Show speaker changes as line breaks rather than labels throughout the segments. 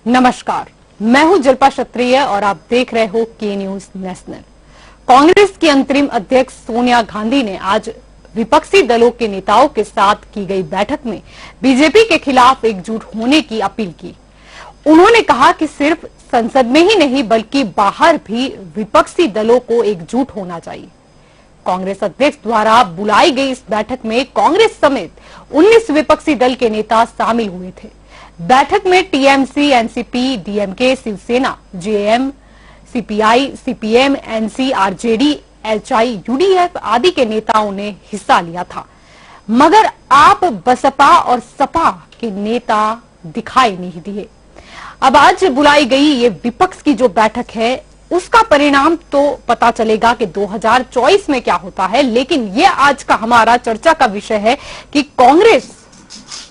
नमस्कार, मैं हूं जल्पा क्षत्रिय और आप देख रहे हो के न्यूज नेशनल। कांग्रेस की अंतरिम अध्यक्ष सोनिया गांधी ने आज विपक्षी दलों के नेताओं के साथ की गई बैठक में बीजेपी के खिलाफ एकजुट होने की अपील की। उन्होंने कहा कि सिर्फ संसद में ही नहीं बल्कि बाहर भी विपक्षी दलों को एकजुट होना चाहिए। कांग्रेस अध्यक्ष द्वारा बुलाई गई इस बैठक में कांग्रेस समेत 19 विपक्षी दल के नेता शामिल हुए थे। बैठक में TMC, NCP, DMK, Shiv Sena, JM, CPI, CPM, NC, RJD, HI, UDF आदि के नेताओं ने हिस्सा लिया था, मगर आप बसपा और सपा के नेता दिखाई नहीं दिए। अब आज बुलाई गई ये विपक्ष की जो बैठक है उसका परिणाम तो पता चलेगा कि 2024 में क्या होता है, लेकिन ये आज का हमारा चर्चा का विषय है कि कांग्रेस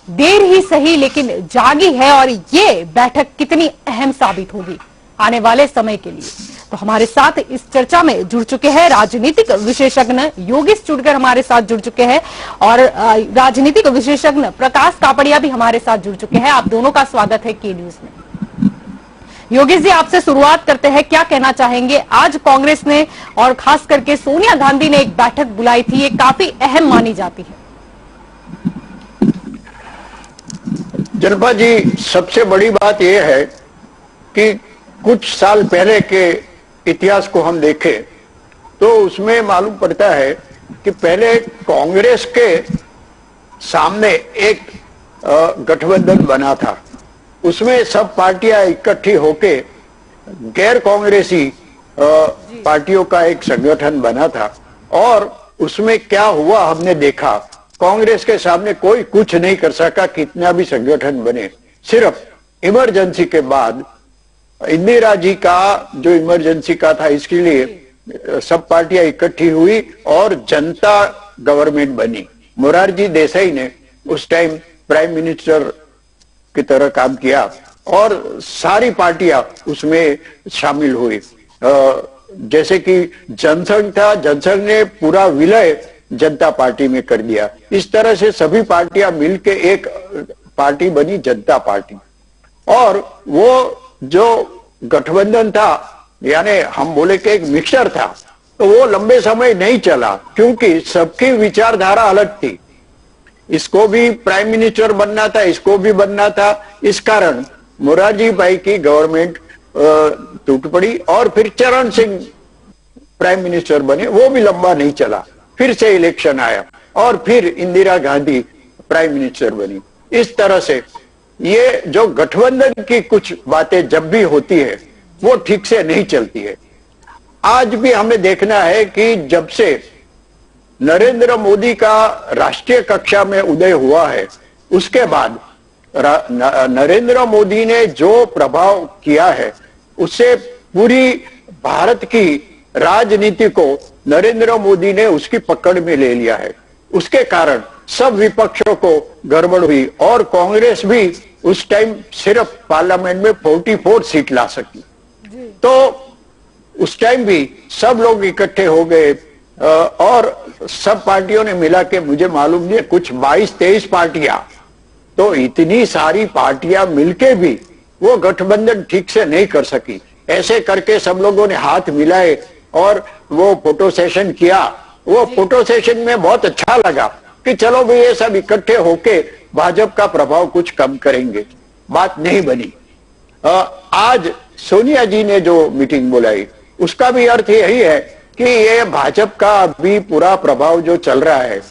देर ही सही लेकिन जागी है और ये बैठक कितनी अहम साबित होगी आने वाले समय के लिए। तो हमारे साथ इस चर्चा में जुड़ चुके हैं राजनीतिक विशेषज्ञ योगेश चुड़कर हमारे साथ जुड़ चुके हैं और राजनीतिक विशेषज्ञ प्रकाश कापड़िया भी हमारे साथ जुड़ चुके हैं। आप दोनों का स्वागत है के न्यूज में। योगेश जी, आपसे शुरुआत करते हैं, क्या कहना चाहेंगे? आज कांग्रेस ने और खास करके सोनिया गांधी ने एक बैठक बुलाई थी, ये काफी अहम मानी जाती है।
जल्पा जी, सबसे बड़ी बात यह है कि कुछ साल पहले के इतिहास को हम देखें तो उसमें मालूम पड़ता है कि पहले कांग्रेस के सामने एक गठबंधन बना था। उसमें सब पार्टियां इकट्ठी होके गैर कांग्रेसी पार्टियों का एक संगठन बना था और उसमें क्या हुआ हमने देखा। कांग्रेस के सामने कोई कुछ नहीं कर सका, कितना भी संगठन बने। सिर्फ इमरजेंसी के बाद इंदिरा जी का जो इमरजेंसी का था इसके लिए सब पार्टियां इकट्ठी हुई और जनता गवर्नमेंट बनी। मोरारजी देसाई ने उस टाइम प्राइम मिनिस्टर की तरह काम किया और सारी पार्टियां उसमें शामिल हुई। जैसे कि जनसंघ था, जनसंघ ने पूरा विलय जनता पार्टी में कर दिया। इस तरह से सभी पार्टियां मिलके एक पार्टी बनी, जनता पार्टी। और वो जो गठबंधन था, यानी हम बोले कि एक मिक्सचर था, तो वो लंबे समय नहीं चला क्योंकि सबकी विचारधारा अलग थी। इसको भी प्राइम मिनिस्टर बनना था, इसको भी बनना था। इस कारण मोरारजी भाई की गवर्नमेंट टूट पड़ी और फिर चरण सिंह प्राइम मिनिस्टर बने, वो भी लंबा नहीं चला। फिर से इलेक्शन आया और फिर इंदिरा गांधी प्राइम मिनिस्टर बनी। इस तरह से ये जो गठबंधन की कुछ बातें जब भी होती है वो ठीक से नहीं चलती है। आज भी हमें देखना है कि जब से नरेंद्र मोदी का राष्ट्रीय कक्षा में उदय हुआ है उसके बाद नरेंद्र मोदी ने जो प्रभाव किया है उससे पूरी भारत की राजनीति को नरेंद्र मोदी ने उसकी पकड़ में ले लिया है। उसके कारण सब विपक्षों को गड़बड़ हुई और कांग्रेस भी उस टाइम सिर्फ पार्लियामेंट में 44 सीट ला सकी। तो उस टाइम भी सब लोग इकट्ठे हो गए और सब पार्टियों ने मिला के, मुझे मालूम नहीं कुछ 22-23 पार्टियां, तो इतनी सारी पार्टियां मिलके भी वो गठबंधन ठीक से नहीं कर सकी। ऐसे करके सब लोगों ने हाथ मिलाए और वो फोटो सेशन किया। वो फोटो सेशन में बहुत अच्छा लगा कि चलो भाई ये सब इकट्ठे होके भाजपा का प्रभाव कुछ कम करेंगे। बात नहीं बनी। आज सोनिया जी ने जो मीटिंग बुलाई उसका भी अर्थ यही है कि ये भाजपा का अभी पूरा प्रभाव जो चल रहा है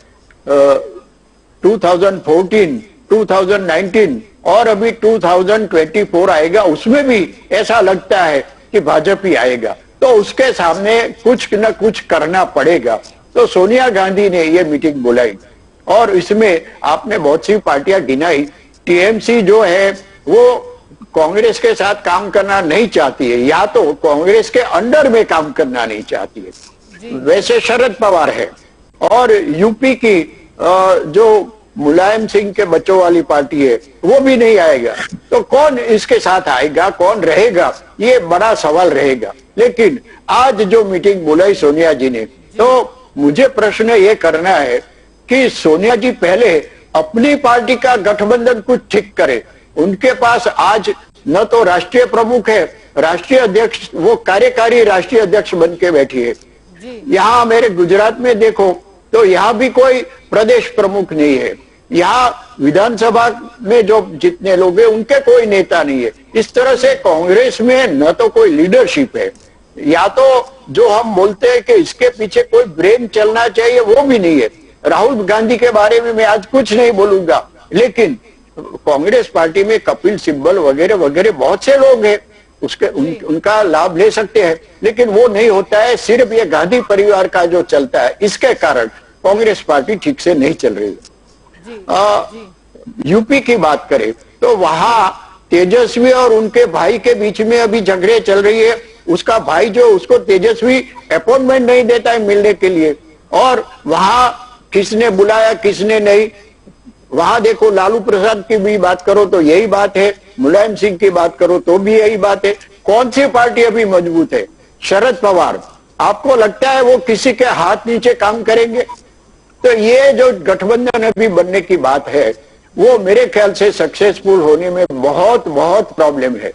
2014, 2019 और अभी 2024 आएगा, उसमें भी ऐसा लगता है कि भाजपा ही आएगा। तो उसके सामने कुछ न कुछ करना पड़ेगा। तो सोनिया गांधी ने ये मीटिंग बुलाई और इसमें आपने बहुत सी पार्टियां गिनाई। टीएमसी जो है वो कांग्रेस के साथ काम करना नहीं चाहती है, या तो कांग्रेस के अंडर में काम करना नहीं चाहती है। वैसे शरद पवार है और यूपी की जो मुलायम सिंह के बच्चों वाली पार्टी है वो भी नहीं आएगा। तो कौन इसके साथ आएगा, कौन रहेगा, ये बड़ा सवाल रहेगा। लेकिन आज जो मीटिंग बुलाई सोनिया जी ने, तो मुझे प्रश्न ये करना है कि सोनिया जी पहले अपनी पार्टी का गठबंधन कुछ ठीक करे। उनके पास आज न तो राष्ट्रीय प्रमुख है, राष्ट्रीय अध्यक्ष, वो कार्यकारी राष्ट्रीय अध्यक्ष बन के बैठी है। यहाँ मेरे गुजरात में देखो तो यहाँ भी कोई प्रदेश प्रमुख नहीं है। यहाँ विधानसभा में जो जितने लोग हैं उनके कोई नेता नहीं है। इस तरह से कांग्रेस में न तो कोई लीडरशिप है, या तो जो हम बोलते हैं कि इसके पीछे कोई ब्रेन चलना चाहिए, वो भी नहीं है। राहुल गांधी के बारे में मैं आज कुछ नहीं बोलूंगा, लेकिन कांग्रेस पार्टी में कपिल सिब्बल वगैरह वगैरह बहुत से लोग हैं, उनका लाभ ले सकते हैं, लेकिन वो नहीं होता है। सिर्फ ये गांधी परिवार का जो चलता है, इसके कारण कांग्रेस पार्टी ठीक से नहीं चल रही है। यूपी की बात करें तो वहां तेजस्वी और उनके भाई के बीच में अभी झगड़े चल रही है। उसका भाई जो उसको तेजस्वी अपॉइंटमेंट नहीं देता है मिलने के लिए, और वहां किसने बुलाया किसने नहीं। वहां देखो लालू प्रसाद की भी बात करो तो यही बात है, मुलायम सिंह की बात करो तो भी यही बात है। कौन सी पार्टी अभी मजबूत है? शरद पवार, आपको लगता है वो किसी के हाथ नीचे काम करेंगे? तो ये जो गठबंधन अभी बनने की बात है, वो मेरे ख्याल से सक्सेसफुल होने में बहुत बहुत प्रॉब्लम है।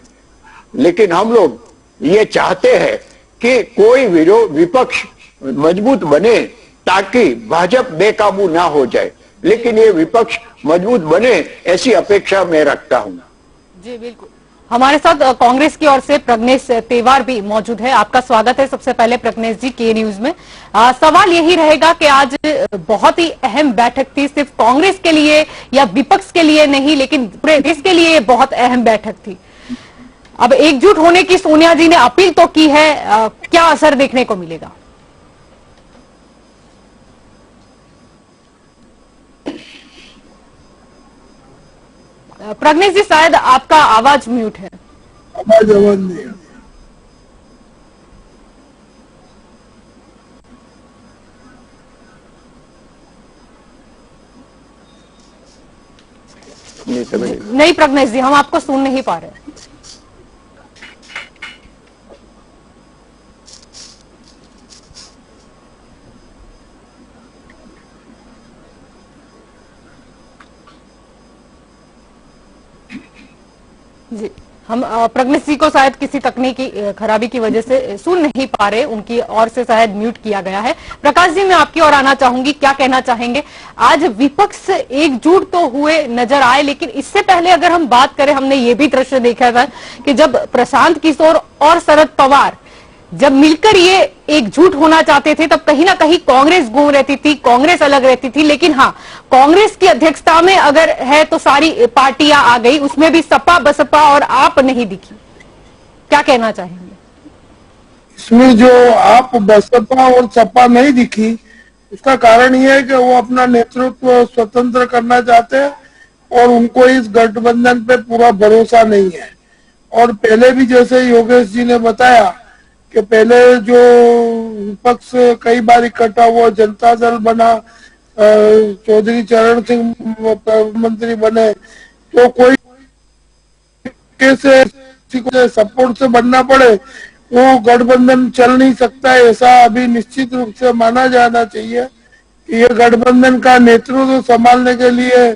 लेकिन हम लोग ये चाहते हैं कि कोई विपक्ष मजबूत बने ताकि भाजपा बेकाबू ना हो जाए, लेकिन ये विपक्ष मजबूत बने ऐसी अपेक्षा मैं रखता हूं।
जी बिल्कुल। हमारे साथ कांग्रेस की ओर से प्रज्ञेश तेवार भी मौजूद है। आपका स्वागत है सबसे पहले प्रज्ञेश जी के न्यूज में। सवाल यही रहेगा कि आज बहुत ही अहम बैठक थी, सिर्फ कांग्रेस के लिए या विपक्ष के लिए नहीं, लेकिन पूरे देश के लिए बहुत अहम बैठक थी। अब एकजुट होने की सोनिया जी ने अपील तो की है, क्या असर देखने को मिलेगा? प्रज्ञेश जी शायद आपका आवाज म्यूट है।
आवाज नहीं है।
नहीं प्रज्ञेश जी, हम आपको सुन नहीं पा रहे। जी, हम प्रज्ञेश जी को शायद किसी तकनीकी खराबी की वजह से सुन नहीं पा रहे, उनकी ओर से शायद म्यूट किया गया है। प्रकाश जी, मैं आपकी ओर आना चाहूंगी, क्या कहना चाहेंगे? आज विपक्ष एकजुट तो हुए नजर आए, लेकिन इससे पहले अगर हम बात करें, हमने ये भी दृश्य देखा था कि जब प्रशांत किशोर और शरद पवार जब मिलकर ये एकजुट होना चाहते थे, तब कहीं ना कहीं कांग्रेस गुम रहती थी, कांग्रेस अलग रहती थी। लेकिन हाँ, कांग्रेस की अध्यक्षता में अगर है तो सारी पार्टियां आ गई, उसमें भी सपा बसपा और आप नहीं दिखी। क्या कहना चाहेंगे?
इसमें जो आप बसपा और सपा नहीं दिखी, उसका कारण यह है कि वो अपना नेतृत्व स्वतंत्र करना चाहते हैं और उनको इस गठबंधन पे पूरा भरोसा नहीं है। और पहले भी जैसे योगेश जी ने बताया कि पहले जो विपक्ष कई बार इकट्ठा हुआ, जनता दल बना, चौधरी चरण सिंह मंत्री बने, तो कोई कैसे सपोर्ट से बनना पड़े, वो गठबंधन चल नहीं सकता है। ऐसा अभी निश्चित रूप से माना जाना चाहिए कि ये गठबंधन का नेतृत्व संभालने के लिए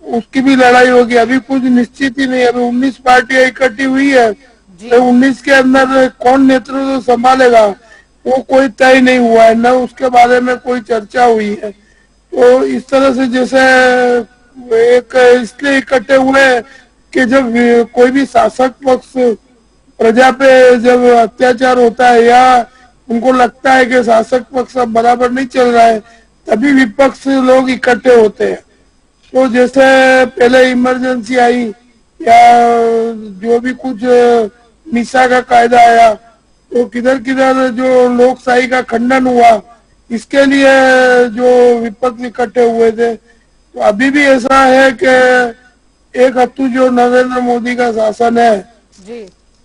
उसकी भी लड़ाई होगी। अभी कुछ निश्चित ही नहीं, अभी 19 पार्टियां इकट्ठी हुई है, तो 19 के अंदर कौन नेतृत्व संभालेगा वो कोई तय नहीं हुआ है, न उसके बारे में कोई चर्चा हुई है। तो इस तरह से जैसे एक इसलिए इकट्ठे हुए कि जब कोई भी शासक पक्ष प्रजा पे जब अत्याचार होता है या उनको लगता है कि शासक पक्ष अब बराबर नहीं चल रहा है, तभी विपक्ष लोग इकट्ठे होते हैं। तो जैसे पहले इमरजेंसी आई या जो भी कुछ मिसा का कायदा आया, तो किधर किधर जो लोकशाही का खंडन हुआ, इसके लिए जो विपक्ष इकट्ठे हुए थे। तो अभी भी ऐसा है कि एक हफ्तू जो नरेंद्र मोदी का शासन है
जी,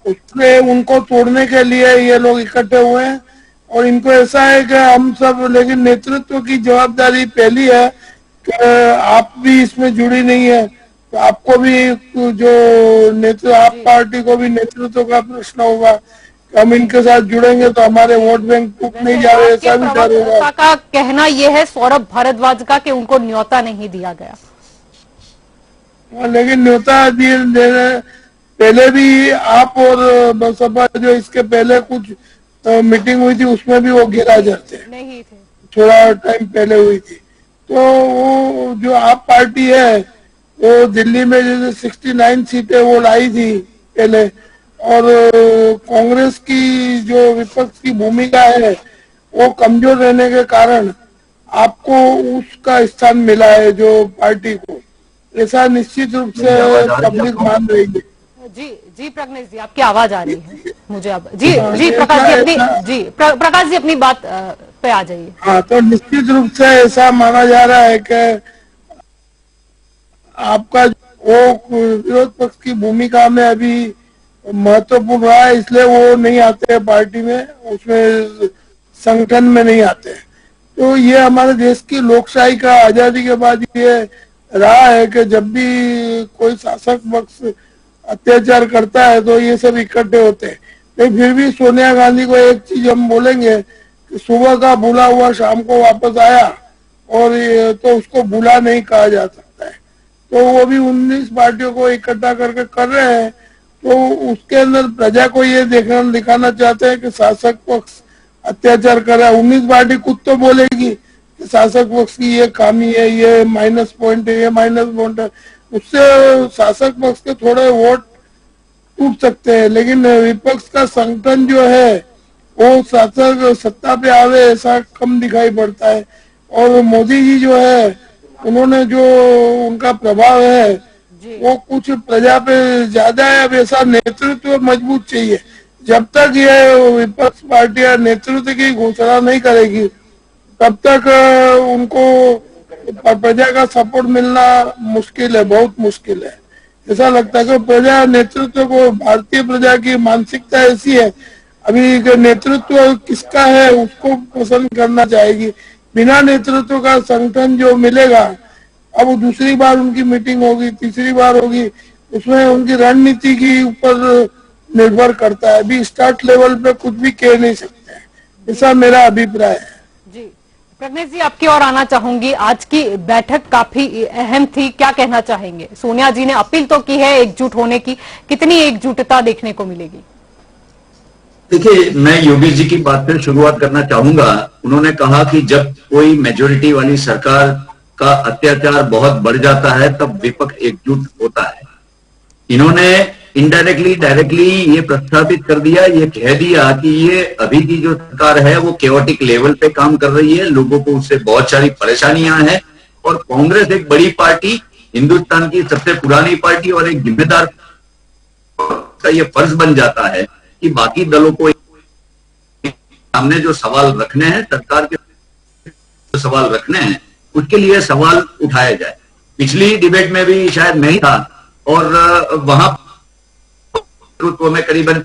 उसमें उनको तोड़ने के लिए ये लोग इकट्ठे हुए हैं। और इनको ऐसा है कि हम सब, लेकिन नेतृत्व की जवाबदारी पहली है कि आप भी इसमें जुड़ी नहीं है, तो आपको भी जो नेतृत्व, आप पार्टी को भी नेतृत्व का प्रश्न होगा। हम इनके साथ जुड़ेंगे तो हमारे वोट बैंक टूट नहीं जा रहे, ऐसा भी डर होगा।
का कहना यह है सौरभ भारद्वाज का कि उनको न्योता नहीं दिया गया।
लेकिन न्योता पहले भी आप और बसपा जो इसके पहले कुछ मीटिंग हुई थी उसमें भी वो गैरहाजिर थे,
नहीं थे।
थोड़ा टाइम पहले हुई थी। तो वो जो आप पार्टी है वो दिल्ली में जैसे 69 सीटें वो लाई थी पहले, और कांग्रेस की जो विपक्ष की भूमिका है वो कमजोर रहने के कारण आपको उसका स्थान मिला है जो पार्टी को, ऐसा निश्चित रूप से पब्लिक मान रही है।
जी जी प्रज्ञेश जी, आपकी आवाज आ रही है मुझे अब। जी
हाँ,
जी प्रकाश जी अपनी
ऐसा-
जी प्रकाश जी अपनी बात पे आ जाइए।
हाँ, तो निश्चित रूप से ऐसा माना जा रहा है कि आपका वो विरोध पक्ष की भूमिका में अभी महत्वपूर्ण रहा है, इसलिए वो नहीं आते पार्टी में, उसमें संगठन में नहीं आते। तो ये हमारे देश की लोकशाही का आजादी के बाद ये रहा है कि जब भी कोई शासक पक्ष अत्याचार करता है तो ये सब इकट्ठे होते हैं। लेकिन फिर भी सोनिया गांधी को एक चीज हम बोलेंगे कि सुबह का भूला हुआ शाम को वापस आया, और ये तो उसको भूला नहीं कहा जा सकता है। तो वो भी 19 पार्टियों को इकट्ठा करके कर रहे हैं, तो उसके अंदर प्रजा को ये दिखाना चाहते हैं कि शासक पक्ष अत्याचार कर रहा है। 19 पार्टी खुद तो बोलेगी कि शासक पक्ष की ये खामी है, ये माइनस पॉइंट है, ये माइनस पॉइंट है, उससे शासक पक्ष के थोड़े वोट टूट सकते हैं। लेकिन विपक्ष का संगठन जो है वो शासक सत्ता पे आवे ऐसा कम दिखाई पड़ता है। और मोदी जी जो है उन्होंने जो उनका प्रभाव है वो कुछ प्रजा पे ज्यादा है। अब ऐसा नेतृत्व मजबूत चाहिए। जब तक ये विपक्ष पार्टियां नेतृत्व की घोषणा नहीं करेगी तब तक उनको प्रजा का सपोर्ट मिलना मुश्किल है, बहुत मुश्किल है। ऐसा लगता है कि प्रजा नेतृत्व को, भारतीय प्रजा की मानसिकता ऐसी है अभी कि नेतृत्व किसका है उसको पसंद करना चाहेगी। बिना नेतृत्व का संगठन जो मिलेगा, अब दूसरी बार उनकी मीटिंग होगी, तीसरी बार होगी, उसमें उनकी रणनीति के ऊपर निर्भर करता है। अभी स्टार्ट लेवल पे कुछ भी कह नहीं सकते, ऐसा मेरा अभिप्राय है।
जी प्रज्ञेश जी, आपकी ओर आना चाहूंगी। आज की बैठक काफी अहम थी, क्या कहना चाहेंगे? सोनिया जी ने अपील तो की है एकजुट होने की, कितनी एकजुटता देखने को मिलेगी?
देखिए, मैं योगी जी की बात से शुरुआत करना चाहूंगा। उन्होंने कहा कि जब कोई मेजोरिटी वाली सरकार का अत्याचार बहुत बढ़ जाता है तब विपक्ष एकजुट होता है। इन्होंने इनडायरेक्टली डायरेक्टली ये प्रस्तावित कर दिया, ये कह दिया कि ये अभी की जो सरकार है वो केओटिक लेवल पे काम कर रही है, लोगों को उससे बहुत सारी परेशानियां हैं, और कांग्रेस एक बड़ी पार्टी, हिंदुस्तान की सबसे पुरानी पार्टी और एक जिम्मेदार का ये फर्ज बन जाता है कि बाकी दलों को सामने जो सवाल रखने हैं, सरकार के जो सवाल रखने हैं, उसके लिए सवाल उठाया जाए। पिछली डिबेट में भी शायद मैं ही था, और वहां नेतृत्व में करीबन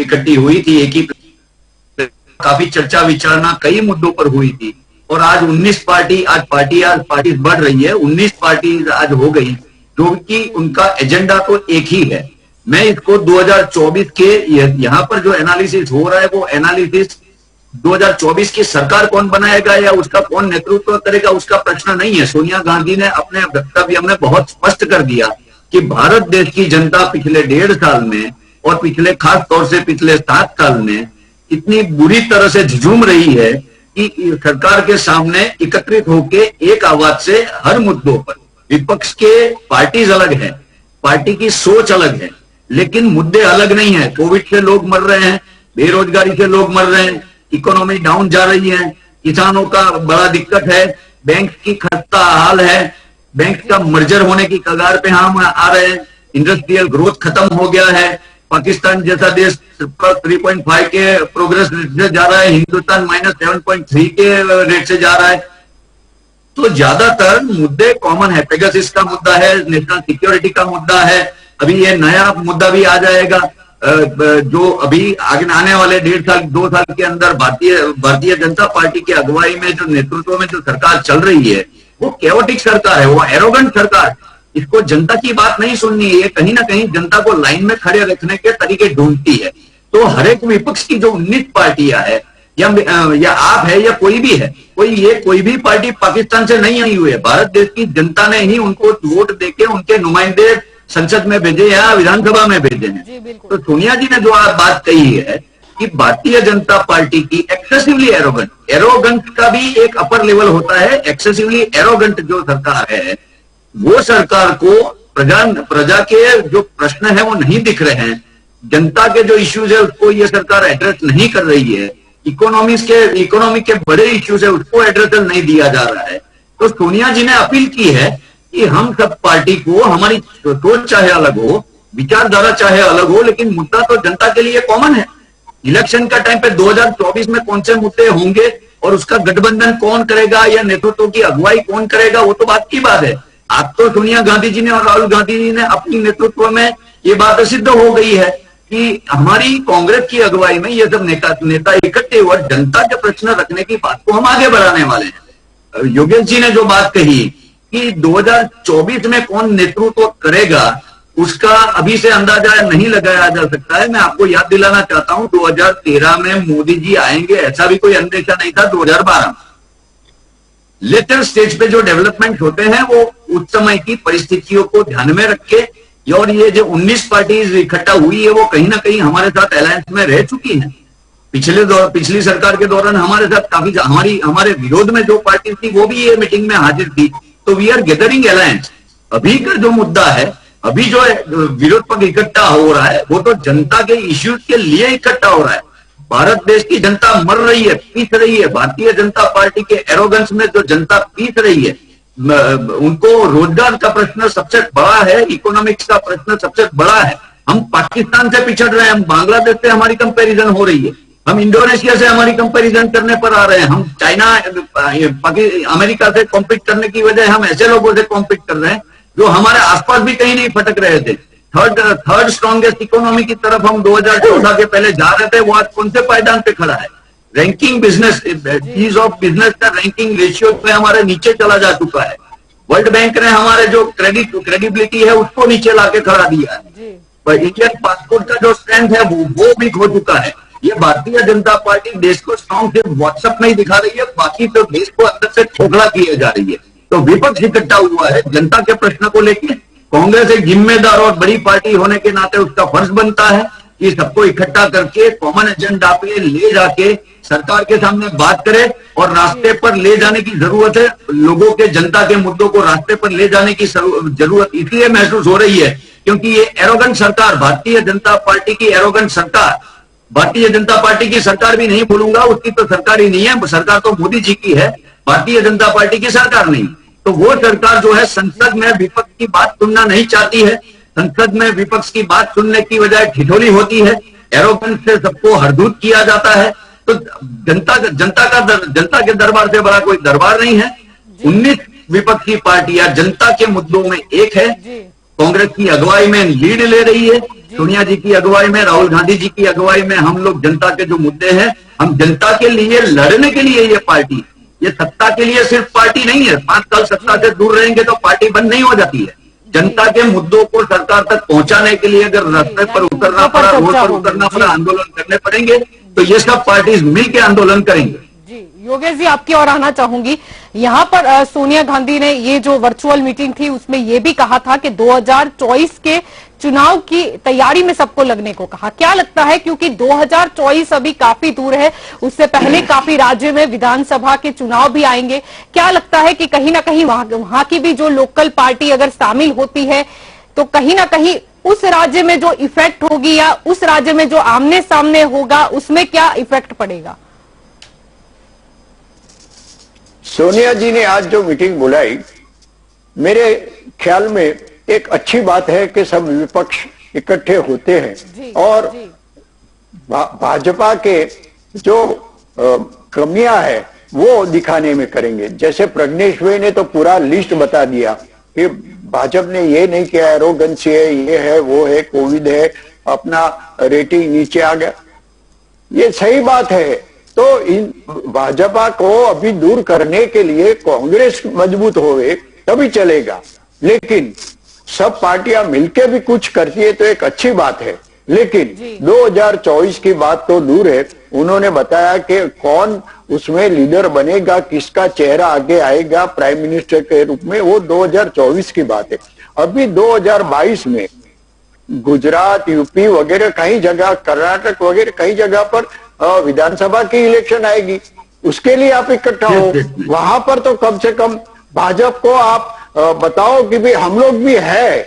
इकट्ठी हुई थी, एक ही काफी चर्चा विचारणा कई मुद्दों पर हुई थी। और आज 19 पार्टी, आज पार्टी बढ़ रही है, 19 पार्टी आज हो गई, जो कि उनका एजेंडा तो एक ही है। मैं इसको 2024 के यहाँ पर जो एनालिसिस हो रहा है वो एनालिसिस 2024 की सरकार कौन बनाएगा या उसका कौन नेतृत्व करेगा उसका प्रश्न नहीं है। सोनिया गांधी ने अपने वक्तव्य में बहुत स्पष्ट कर दिया कि भारत देश की जनता पिछले 1.5 साल में और पिछले खास तौर से पिछले 7 साल में इतनी बुरी तरह से झूम रही है कि सरकार के सामने एकत्रित होकर एक आवाज से हर मुद्दों पर, विपक्ष के पार्टीज अलग है, पार्टी की सोच अलग है, लेकिन मुद्दे अलग नहीं है। कोविड से लोग मर रहे हैं, बेरोजगारी से लोग मर रहे हैं, इकोनॉमी डाउन जा रही है, किसानों का बड़ा दिक्कत है, बैंक की खस्ता हाल है, बैंक का मर्जर होने की कगार पे हम आ रहे हैं, इंडस्ट्रियल ग्रोथ खत्म हो गया है, पाकिस्तान जैसा देश 3.5 के प्रोग्रेस रेट से जा रहा है, हिंदुस्तान -7.3 के रेट से जा रहा है। तो ज्यादातर मुद्दे कॉमन है। पेगासस का मुद्दा है, नेशनल सिक्योरिटी का मुद्दा है, अभी ये नया मुद्दा भी आ जाएगा जो अभी आगे आने वाले 1.5 साल 2 साल के अंदर भारतीय जनता पार्टी की अगुवाई में जो नेतृत्व में जो सरकार चल रही है वो केओटिक सरकार है, वो एरोगेंट सरकार। इसको जनता की बात नहीं सुननी है, ये कहीं ना कहीं जनता को लाइन में खड़े रखने के तरीके ढूंढती है। तो हर एक विपक्ष की जो 19 पार्टियां है या आप है या कोई भी है, कोई भी पार्टी पाकिस्तान से नहीं आई हुई है। भारत देश की जनता ने ही उनको वोट देके उनके नुमाइंदे संसद में भेजे या विधानसभा में भेजे
जी,
हैं।
बिल्कुल।
तो सोनिया जी ने जो बात कही है कि भारतीय जनता पार्टी की एक्सेसिवली एरोगेंट का भी एक अपर लेवल होता है। एक्सेसिवली एरोगेंट जो सरकार है, वो सरकार को प्रजा के जो प्रश्न है वो नहीं दिख रहे हैं, जनता के जो इश्यूज है उसको ये सरकार एड्रेस नहीं कर रही है, इकोनॉमी के बड़े इश्यूज है उसको एड्रेस नहीं दिया जा रहा है। तो सोनिया जी ने अपील की है कि हम सब पार्टी को, हमारी सोच चाहे अलग हो, विचारधारा चाहे अलग हो, लेकिन मुद्दा तो जनता के लिए कॉमन है। इलेक्शन का टाइम पे 2024 में कौन से मुद्दे होंगे और उसका गठबंधन कौन करेगा या नेतृत्व की अगुवाई कौन करेगा, वो तो बात की बात है। आज तो सोनिया गांधी जी ने और राहुल गांधी जी ने अपनी नेतृत्व में ये बात सिद्ध हो गई है कि हमारी कांग्रेस की अगुवाई में ये सब नेता इकट्ठे हुए जनता के प्रश्न रखने की बात को हम आगे बढ़ाने वाले हैं। योगेश जी ने जो बात कही कि 2024 में कौन नेतृत्व करेगा, उसका अभी से अंदाजा नहीं लगाया जा सकता है। मैं आपको याद दिलाना चाहता हूं 2013 में मोदी जी आएंगे ऐसा भी कोई अंदेशा नहीं था। 2012 में लेटर स्टेज पे जो डेवलपमेंट होते हैं वो उस समय की परिस्थितियों को ध्यान में रख के, और ये जो 19 पार्टीज इकट्ठा हुई है वो कहीं ना कहीं हमारे साथ अलायंस में रह चुकी है। पिछली सरकार के दौरान हमारे साथ काफी हमारे विरोध में जो पार्टी थी वो भी ये मीटिंग में हाजिर थी। तो वी आर गैदरिंग अलायंस। अभी का जो मुद्दा है, अभी जो विरोध पक्ष इकट्ठा हो रहा है वो तो जनता के इश्यूज के लिए इकट्ठा हो रहा है। भारत देश की जनता मर रही है, पीस रही है। भारतीय जनता पार्टी के एरोगेंस में जो जनता पीस रही है, उनको रोजगार का प्रश्न सबसे बड़ा है, इकोनॉमिक्स का प्रश्न सबसे बड़ा है। हम पाकिस्तान से पिछड़ रहे हैं, हम बांग्लादेश से हमारी कंपैरिजन हो रही है, हम इंडोनेशिया से हमारी कंपैरिजन करने पर आ रहे हैं, हम चाइना अमेरिका से कॉम्पीट करने की वजह हम ऐसे लोगों से कॉम्पीट कर रहे हैं जो हमारे आसपास भी कहीं नहीं फटक रहे थे। थर्ड स्ट्रॉन्गेस्ट इकोनॉमी की तरफ हम 2014 के पहले जा रहे थे, वो आज कौन से पायदान पे खड़ा है? Ranking business, ease of business का रैंकिंग रेशियो में हमारे नीचे चला जा चुका है। वर्ल्ड बैंक ने हमारे जो क्रेडिबिलिटी है उसको नीचे लाके खड़ा दिया है। पर इंडियन पासपोर्ट का जो स्ट्रेंथ है वो भी खो चुका है। ये भारतीय जनता पार्टी देश को स्ट्रॉन्ग सिर्फ व्हाट्सएप में ही दिखा रही है, बाकी तो देश को अंदर से खोखला किए जा रही है। तो विपक्ष इकट्ठा हुआ है जनता के प्रश्न को लेकर। कांग्रेस एक जिम्मेदार और बड़ी पार्टी होने के नाते उसका फर्ज बनता है कि सबको इकट्ठा करके कॉमन एजेंडा पे ले जाके सरकार के सामने बात करे, और रास्ते पर ले जाने की जरूरत है। लोगों के, जनता के मुद्दों को रास्ते पर ले जाने की जरूरत इसलिए महसूस हो रही है क्योंकि ये एरोगेंट सरकार, भारतीय जनता पार्टी की एरोगेंट सरकार, भारतीय जनता पार्टी की सरकार भी नहीं बोलूंगा, उसकी तो सरकार ही नहीं है, सरकार तो मोदी जी की है, भारतीय जनता पार्टी की सरकार नहीं। तो वो सरकार जो है संसद में विपक्ष की बात सुनना नहीं चाहती है। संसद में विपक्ष की बात सुनने की बजाय ठिठोली होती है, एरोगेंस से सबको हरदूत किया जाता है। तो जनता के दरबार से बड़ा कोई दरबार नहीं है। 19 विपक्षी पार्टियां जनता के मुद्दों में एक है, कांग्रेस की अगुवाई में लीड ले रही है, सोनिया जी की अगुवाई में, राहुल गांधी जी की अगुवाई में हम लोग जनता के जो मुद्दे हैं, हम जनता के लिए लड़ने के लिए ये पार्टी, ये सत्ता के लिए सिर्फ पार्टी नहीं है। 5 साल सत्ता से दूर रहेंगे तो पार्टी बंद नहीं हो जाती है। जनता के मुद्दों को सरकार तक पहुंचाने के लिए अगर रास्ते पर उतरना पड़ा, रोड पर उतरना पड़ा, आंदोलन करने पड़ेंगे, तो ये सब पार्टी मिलकर आंदोलन करेंगे।
जी योगेश जी, आपकी ओर आना चाहूंगी। यहाँ पर सोनिया गांधी ने ये जो वर्चुअल मीटिंग थी उसमें ये भी कहा था कि 2024 के चुनाव की तैयारी में सबको लगने को कहा। क्या लगता है, क्योंकि 2024 अभी काफी दूर है, उससे पहले काफी राज्य में विधानसभा के चुनाव भी आएंगे, क्या लगता है कि कहीं ना कहीं वहां की भी जो लोकल पार्टी अगर शामिल होती है तो कहीं ना कहीं उस राज्य में जो इफेक्ट होगी या उस राज्य में जो आमने सामने होगा उसमें क्या इफेक्ट पड़ेगा?
सोनिया जी ने आज जो मीटिंग बुलाई, मेरे ख्याल में एक अच्छी बात है कि सब विपक्ष इकट्ठे होते हैं और भाजपा के जो कमियां है वो दिखाने में करेंगे। जैसे प्रज्ञेश भाई ने तो पूरा लिस्ट बता दिया कि भाजपा ने ये नहीं किया, एरोगेंसी है, ये है, वो है, कोविड है, अपना रेटिंग नीचे आ गया। ये सही बात है। तो इन भाजपा को अभी दूर करने के लिए कांग्रेस मजबूत होवे तभी चलेगा, लेकिन सब पार्टियां मिलकर भी कुछ करती है तो एक अच्छी बात है। लेकिन 2024 की बात तो दूर है, उन्होंने बताया कि कौन उसमें लीडर बनेगा, किसका चेहरा आगे आएगा प्राइम मिनिस्टर के रूप में, वो 2024 की बात है। अभी 2022 में गुजरात, यूपी वगैरह कई जगह, कर्नाटक वगैरह कई जगह पर विधानसभा की इलेक्शन आएगी, उसके लिए आप इकट्ठा हो। वहां पर तो कम से कम भाजपा को आप बताओ कि भाई हम लोग भी है,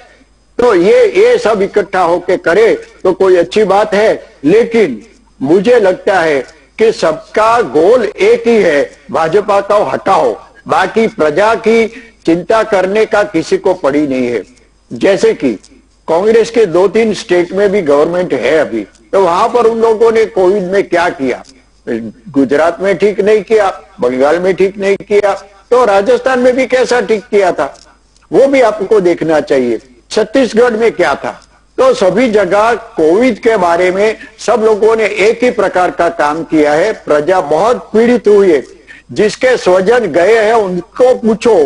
तो ये सब इकट्ठा होके करे तो कोई अच्छी बात है। लेकिन मुझे लगता है कि सबका गोल एक ही है, भाजपा को हटाओ, बाकी प्रजा की चिंता करने का किसी को पड़ी नहीं है। जैसे कि कांग्रेस के 2-3 स्टेट में भी गवर्नमेंट है अभी, तो वहां पर उन लोगों ने कोविड में क्या किया? गुजरात में ठीक नहीं किया, बंगाल में ठीक नहीं किया, तो राजस्थान में भी कैसा ठीक किया था वो भी आपको देखना चाहिए। छत्तीसगढ़ में क्या था? तो सभी जगह कोविड के बारे में सब लोगों ने एक ही प्रकार का काम किया है। प्रजा बहुत पीड़ित हुई है, जिसके स्वजन गए हैं उनको पूछो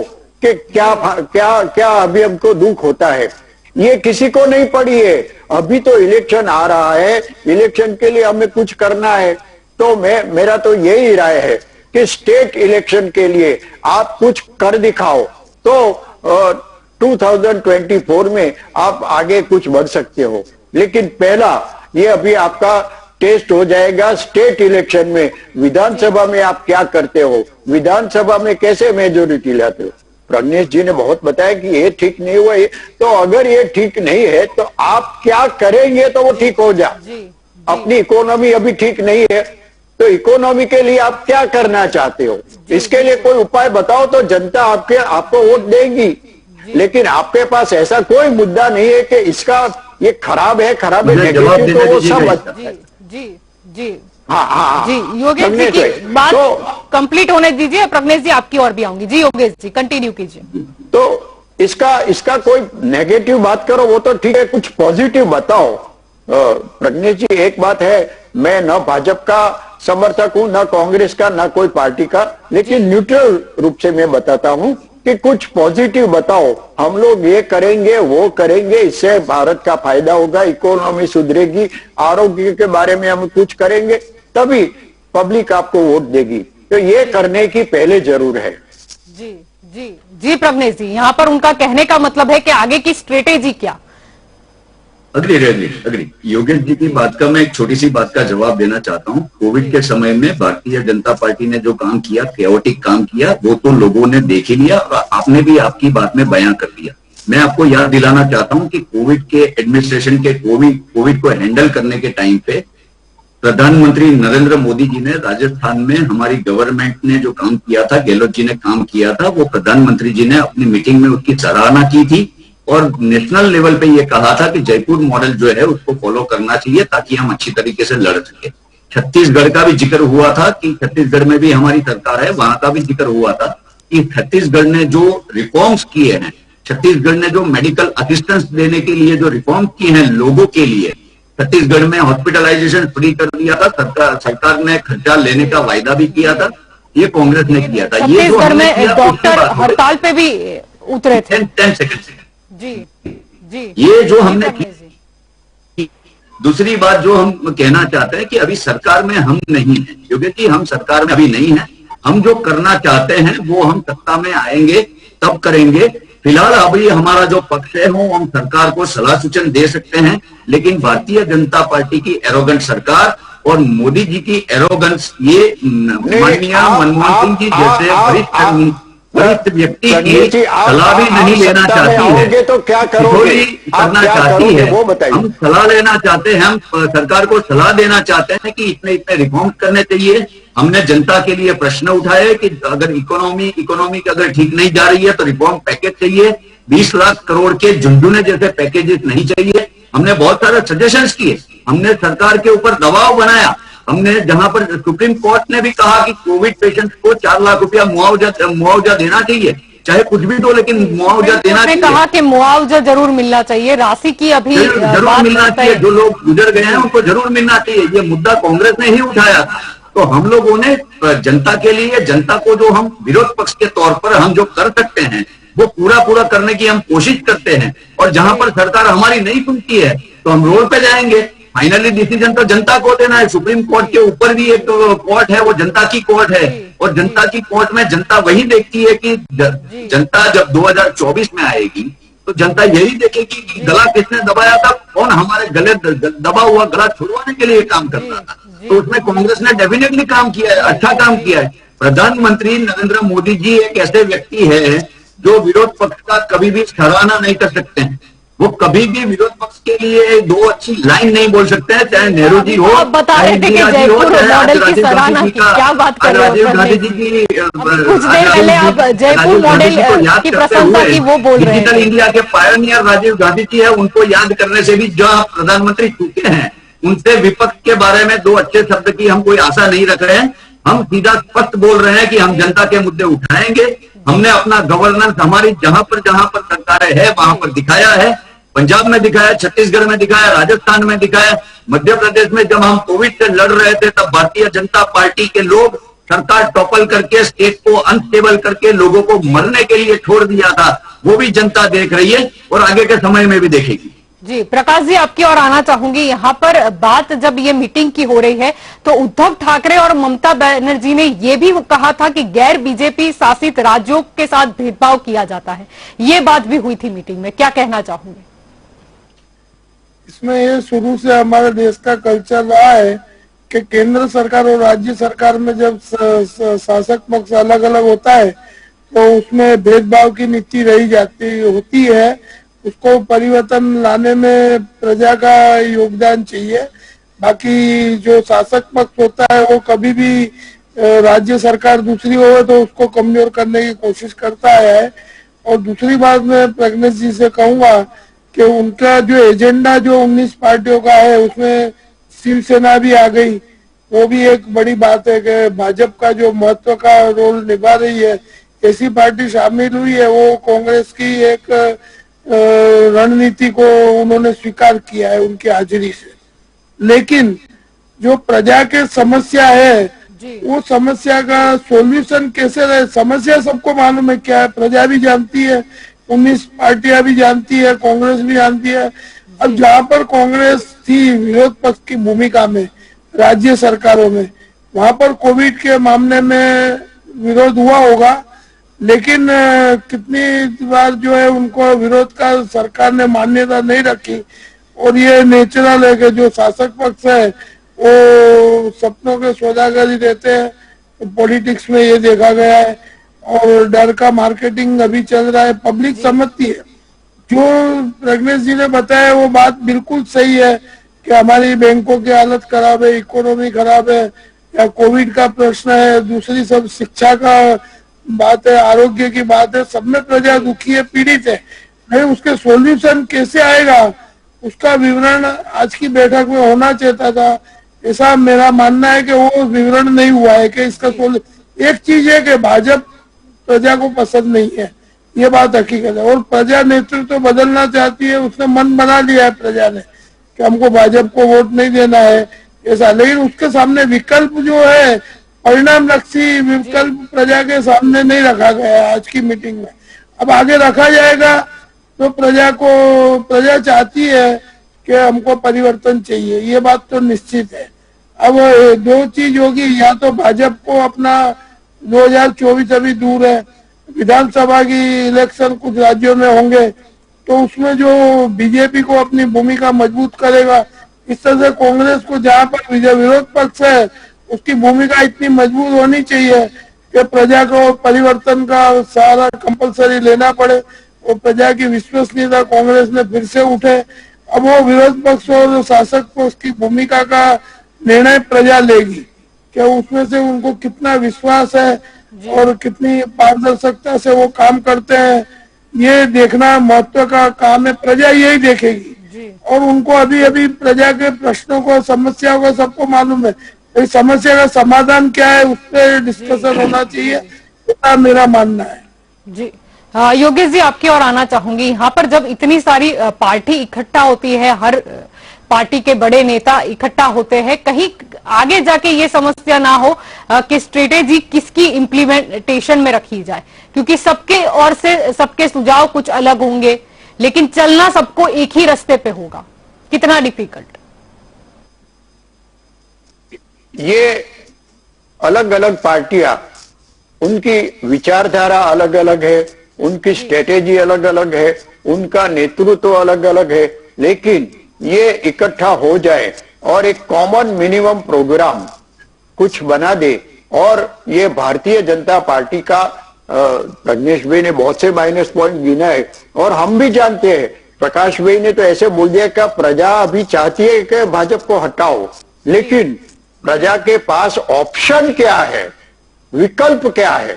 कि क्या क्या क्या अभी हमको दुख होता है। ये किसी को नहीं पड़ी है। अभी तो इलेक्शन आ रहा है, इलेक्शन के लिए हमें कुछ करना है, तो मेरा तो यही राय है कि स्टेट इलेक्शन के लिए आप कुछ कर दिखाओ, तो 2024 में आप आगे कुछ बढ़ सकते हो। लेकिन पहला ये अभी आपका टेस्ट हो जाएगा स्टेट इलेक्शन में, विधानसभा में आप क्या करते हो, विधानसभा में कैसे मेजोरिटी लाते हो। प्रज्ञेश जी ने बहुत बताया कि ये ठीक नहीं हुआ, तो अगर ये ठीक नहीं है तो आप क्या करेंगे तो वो ठीक हो जाए। अपनी इकोनॉमी अभी ठीक नहीं है, तो इकोनॉमी के लिए आप क्या करना चाहते हो, इसके लिए कोई उपाय बताओ, तो जनता आपको वोट देगी। लेकिन आपके पास ऐसा कोई मुद्दा नहीं है कि इसका ये खराब है नेगेटिव, तो वो सब
जी
हाँ
जी योगेश जी की बात कंप्लीट होने दीजिए। प्रज्ञेश जी आपकी और भी आऊंगी। जी योगेश जी कंटिन्यू कीजिए।
तो इसका कोई नेगेटिव बात करो वो तो ठीक है, कुछ पॉजिटिव बताओ। प्रज्ञेश जी एक बात है, मैं न भाजपा का समर्थक हूं, न कांग्रेस का, न कोई पार्टी का, लेकिन न्यूट्रल रूप से मैं बताता हूं कि कुछ पॉजिटिव बताओ। हम लोग ये करेंगे वो करेंगे, इससे भारत का फायदा होगा, इकोनॉमी सुधरेगी, आरोग्य के बारे में हम कुछ करेंगे, तभी पब्लिक आपको वोट देगी। तो ये करने की पहले जरूर है।
जी जी जी प्रज्ञेश जी, यहाँ पर उनका कहने का मतलब है कि आगे की स्ट्रेटेजी क्या?
अग्री योगेश जी की बात का मैं एक छोटी सी बात का जवाब देना चाहता हूँ। कोविड के समय में भारतीय जनता पार्टी ने जो काम किया, केओटिक काम किया, वो तो लोगों ने देख ही लिया और आपने भी आपकी बात में बयां कर दिया। मैं आपको याद दिलाना चाहता हूँ कि कोविड के एडमिनिस्ट्रेशन के कोविड को हैंडल करने के टाइम पे प्रधानमंत्री नरेंद्र मोदी जी ने राजस्थान में हमारी गवर्नमेंट ने जो काम किया था, गहलोत जी ने काम किया था, वो प्रधानमंत्री जी ने अपनी मीटिंग में उसकी सराहना की थी और नेशनल लेवल पे ये कहा था कि जयपुर मॉडल जो है उसको फॉलो करना चाहिए ताकि हम अच्छी तरीके से लड़ सके। छत्तीसगढ़ का भी जिक्र हुआ था कि छत्तीसगढ़ में भी हमारी सरकार है, वहां का भी जिक्र हुआ था कि छत्तीसगढ़ ने जो रिफॉर्म्स किए हैं, छत्तीसगढ़ ने जो मेडिकल असिस्टेंस देने के लिए जो रिफॉर्म किए हैं लोगों के लिए, छत्तीसगढ़ में हॉस्पिटलाइजेशन फ्री कर दिया था, सरकार ने खर्चा लेने का वायदा भी किया था, ये कांग्रेस ने किया था। ये जो
छत्तीसगढ़ में डॉक्टर हड़ताल पे भी उतरे थे।
10 सेकंड
जी जी
ये जो हमने की। दूसरी बात जो हम कहना चाहते हैं कि अभी सरकार में हम नहीं है, क्योंकि हम सरकार में अभी नहीं है। हम जो करना चाहते हैं वो हम सत्ता में आएंगे तब करेंगे। फिलहाल अभी हमारा जो पक्ष है वो हम सरकार को सलाह सूचन दे सकते हैं, लेकिन भारतीय जनता पार्टी की एरोगेंट सरकार और मोदी जी की एरोगेंस, ये माननीय मनमोहन सिंह जी जैसे वरिष्ठ व्यक्ति की सलाह भी नहीं लेना चाहती है,
तो क्या करोगे?
करना चाहती है।
वो बताइए।
हम सलाह लेना चाहते हैं, हम सरकार को सलाह देना चाहते हैं कि इतने रिफॉर्म करने चाहिए। हमने जनता के लिए प्रश्न उठाए कि अगर इकोनॉमी अगर ठीक नहीं जा रही है तो रिफॉर्म पैकेज चाहिए, 20 लाख करोड़ के झुंझुने जैसे पैकेजेस नहीं चाहिए। हमने बहुत सारे सजेशंस किए, हमने सरकार के ऊपर दबाव बनाया। हमने जहां पर सुप्रीम कोर्ट ने भी कहा कि कोविड पेशेंट्स को 4 लाख रुपया मुआवजा देना चाहिए, चाहे कुछ भी दो, लेकिन मुआवजा देना चाहिए।
कहा कि मुआवजा जरूर मिलना चाहिए, राशि की अभी
जरूर मिलना चाहिए, जो लोग गुजर गए हैं उनको जरूर मिलना चाहिए। ये मुद्दा कांग्रेस ने ही उठाया था। तो हम लोगों ने जनता के लिए, जनता को जो हम विरोध पक्ष के तौर पर हम जो कर सकते हैं वो पूरा करने की हम कोशिश करते हैं। और जहां पर सरकार हमारी नहीं सुनती है तो हम रोड पे जाएंगे। फाइनली डिसीजन तो जनता को देना है। सुप्रीम कोर्ट के ऊपर भी एक कोर्ट है, वो जनता की कोर्ट है, और जनता की कोर्ट में जनता वही देखती है कि जनता जब 2024 में आएगी तो जनता यही देखेगी कि गला किसने दबाया था, कौन हमारे गले दबा हुआ गला छुड़वाने के लिए काम कर रहा था। तो उसमें कांग्रेस ने डेफिनेटली काम किया है, अच्छा काम किया है। प्रधानमंत्री नरेंद्र मोदी जी एक ऐसे व्यक्ति है जो विरोध पक्ष का कभी भी सराहना नहीं कर सकते हैं। वो कभी भी विरोध पक्ष के लिए दो अच्छी लाइन नहीं बोल सकते हैं, चाहे नेहरू जी हो,
आप बता रहे थे कि जयपुर मॉडल की सराहना की, क्या बात कर रहे हो?
राजीव गांधी जी की
कुछ देर पहले आप जयपुर मॉडल की प्रशंसा की वो बोल रहे
डिजिटल
हैं।
इंडिया के पायनियर राजीव गांधी जी है, उनको याद करने से भी जो प्रधानमंत्री चुके हैं, उनसे विपक्ष के बारे में दो अच्छे शब्द की हम कोई आशा नहीं रख रहे हैं। हम सीधा स्पष्ट बोल रहे हैं कि हम जनता के मुद्दे उठाएंगे। हमने अपना गवर्नेंस हमारी जहां पर सरकारें है वहां पर दिखाया है। पंजाब में दिखाया, छत्तीसगढ़ में दिखाया, राजस्थान में दिखाया। मध्य प्रदेश में जब हम कोविड से लड़ रहे थे तब भारतीय जनता पार्टी के लोग सरकार टॉपल करके स्टेट को अनस्टेबल करके लोगों को मरने के लिए छोड़ दिया था। वो भी जनता देख रही है और आगे के समय में भी देखेगी।
जी प्रकाश जी, आपकी ओर आना चाहूंगी। यहाँ पर बात जब ये मीटिंग की हो रही है तो उद्धव ठाकरे और ममता बनर्जी ने ये भी कहा था कि गैर बीजेपी शासित राज्यों के साथ भेदभाव किया जाता है। ये बात भी हुई थी मीटिंग में, क्या कहना चाहूंगे?
इसमें ये शुरू से हमारे देश का कल्चर रहा है कि केंद्र सरकार और राज्य सरकार में जब शासक पक्ष अलग अलग होता है तो उसमें भेदभाव की नीति रही होती है। उसको परिवर्तन लाने में प्रजा का योगदान चाहिए। बाकी जो शासक पक्ष होता है वो कभी भी राज्य सरकार दूसरी हो तो उसको कमजोर करने की कोशिश करता है। और दूसरी बात मैं प्रज्ञेश जी से कहूंगा कि उनका जो एजेंडा जो 19 पार्टियों का है उसमें शिवसेना भी आ गई, वो भी एक बड़ी बात है कि भाजपा का जो महत्व का रोल निभा रही है ऐसी पार्टी शामिल हुई है। वो कांग्रेस की एक रणनीति को उन्होंने स्वीकार किया है उनकी हाजिरी से। लेकिन जो प्रजा के समस्या है वो समस्या का सॉल्यूशन कैसे रहे, समस्या सबको मालूम है क्या है, प्रजा भी जानती है, 19 पार्टियां भी जानती है, कांग्रेस भी जानती है। अब जहां पर कांग्रेस थी विरोध पक्ष की भूमिका में राज्य सरकारों में, वहां पर कोविड के मामले में विरोध हुआ होगा, लेकिन कितनी बार जो है उनको विरोध का सरकार ने मान्यता नहीं रखी। और ये नेचुरल है कि जो शासक पक्ष है वो सपनों के सौदागरी रहते हैं, पॉलिटिक्स में ये देखा गया है। और डर का मार्केटिंग अभी चल रहा है, पब्लिक समझती है। जो प्रज्ञेश जी ने बताया वो बात बिल्कुल सही है कि हमारी बैंकों की हालत खराब है, इकोनॉमी खराब है, या कोविड का प्रश्न है, दूसरी सब शिक्षा का बात है, आरोग्य की बात है, सब में प्रजा दुखी है, पीड़ित है। नहीं, उसके सॉल्यूशन कैसे आएगा उसका विवरण आज की बैठक में होना चाहता था, ऐसा मेरा मानना है कि वो विवरण नहीं हुआ है कि इसका एक चीज है कि भाजपा प्रजा को पसंद नहीं है, ये बात हकीकत है। और प्रजा नेतृत्व तो बदलना चाहती है, उसने मन बना लिया है प्रजा ने कि हमको भाजपा को वोट नहीं देना है ऐसा। लेकिन उसके सामने विकल्प जो है, परिणाम लक्षी विकल्प प्रजा के सामने नहीं रखा गया है आज की मीटिंग में। अब आगे रखा जाएगा तो प्रजा चाहती है कि हमको परिवर्तन चाहिए, ये बात तो निश्चित है। अब दो चीज होगी, या तो भाजपा को अपना 2024 अभी दूर है, विधानसभा की इलेक्शन कुछ राज्यों में होंगे, तो उसमें जो बीजेपी को अपनी भूमिका मजबूत करेगा। इस तरह से कांग्रेस को जहां पर विरोध पक्ष है उसकी भूमिका इतनी मजबूत होनी चाहिए कि प्रजा को परिवर्तन का सहारा कंपलसरी लेना पड़े और प्रजा की विश्वसनीयता कांग्रेस ने फिर से उठे। अब वो विरोध पक्ष और शासक पक्ष की भूमिका का निर्णय प्रजा लेगी कि उसमें से उनको कितना विश्वास है और कितनी पारदर्शिता से वो काम करते हैं, ये देखना महत्व का काम है। प्रजा यही देखेगी और उनको अभी प्रजा के प्रश्नों को, समस्याओं को सबको मालूम है। इस समस्या का समाधान क्या है उस पर डिस्कशन होना चाहिए, ऐसा मेरा मानना है।
जी योगेश जी, आपकी ओर आना चाहूंगी। यहाँ पर जब इतनी सारी पार्टी इकट्ठा होती है, हर पार्टी के बड़े नेता इकट्ठा होते हैं, कहीं आगे जाके ये समस्या ना हो कि स्ट्रेटेजी किसकी इम्प्लीमेंटेशन में रखी जाए, क्योंकि सबके ओर से सबके सुझाव कुछ अलग होंगे, लेकिन चलना सबको एक ही रास्ते पे होगा। कितना डिफिकल्ट?
ये अलग अलग पार्टियां, उनकी विचारधारा अलग अलग है, उनकी स्ट्रेटेजी अलग अलग है, उनका नेतृत्व अलग अलग है, लेकिन ये इकट्ठा हो जाए और एक कॉमन मिनिमम प्रोग्राम कुछ बना दे। और ये भारतीय जनता पार्टी का प्रज्ञेश भाई ने बहुत से माइनस पॉइंट गिना है और हम भी जानते हैं। प्रकाश भाई ने तो ऐसे बोल दिया कि प्रजा अभी चाहती है कि भाजपा को हटाओ, लेकिन प्रजा के पास ऑप्शन क्या है, विकल्प क्या है?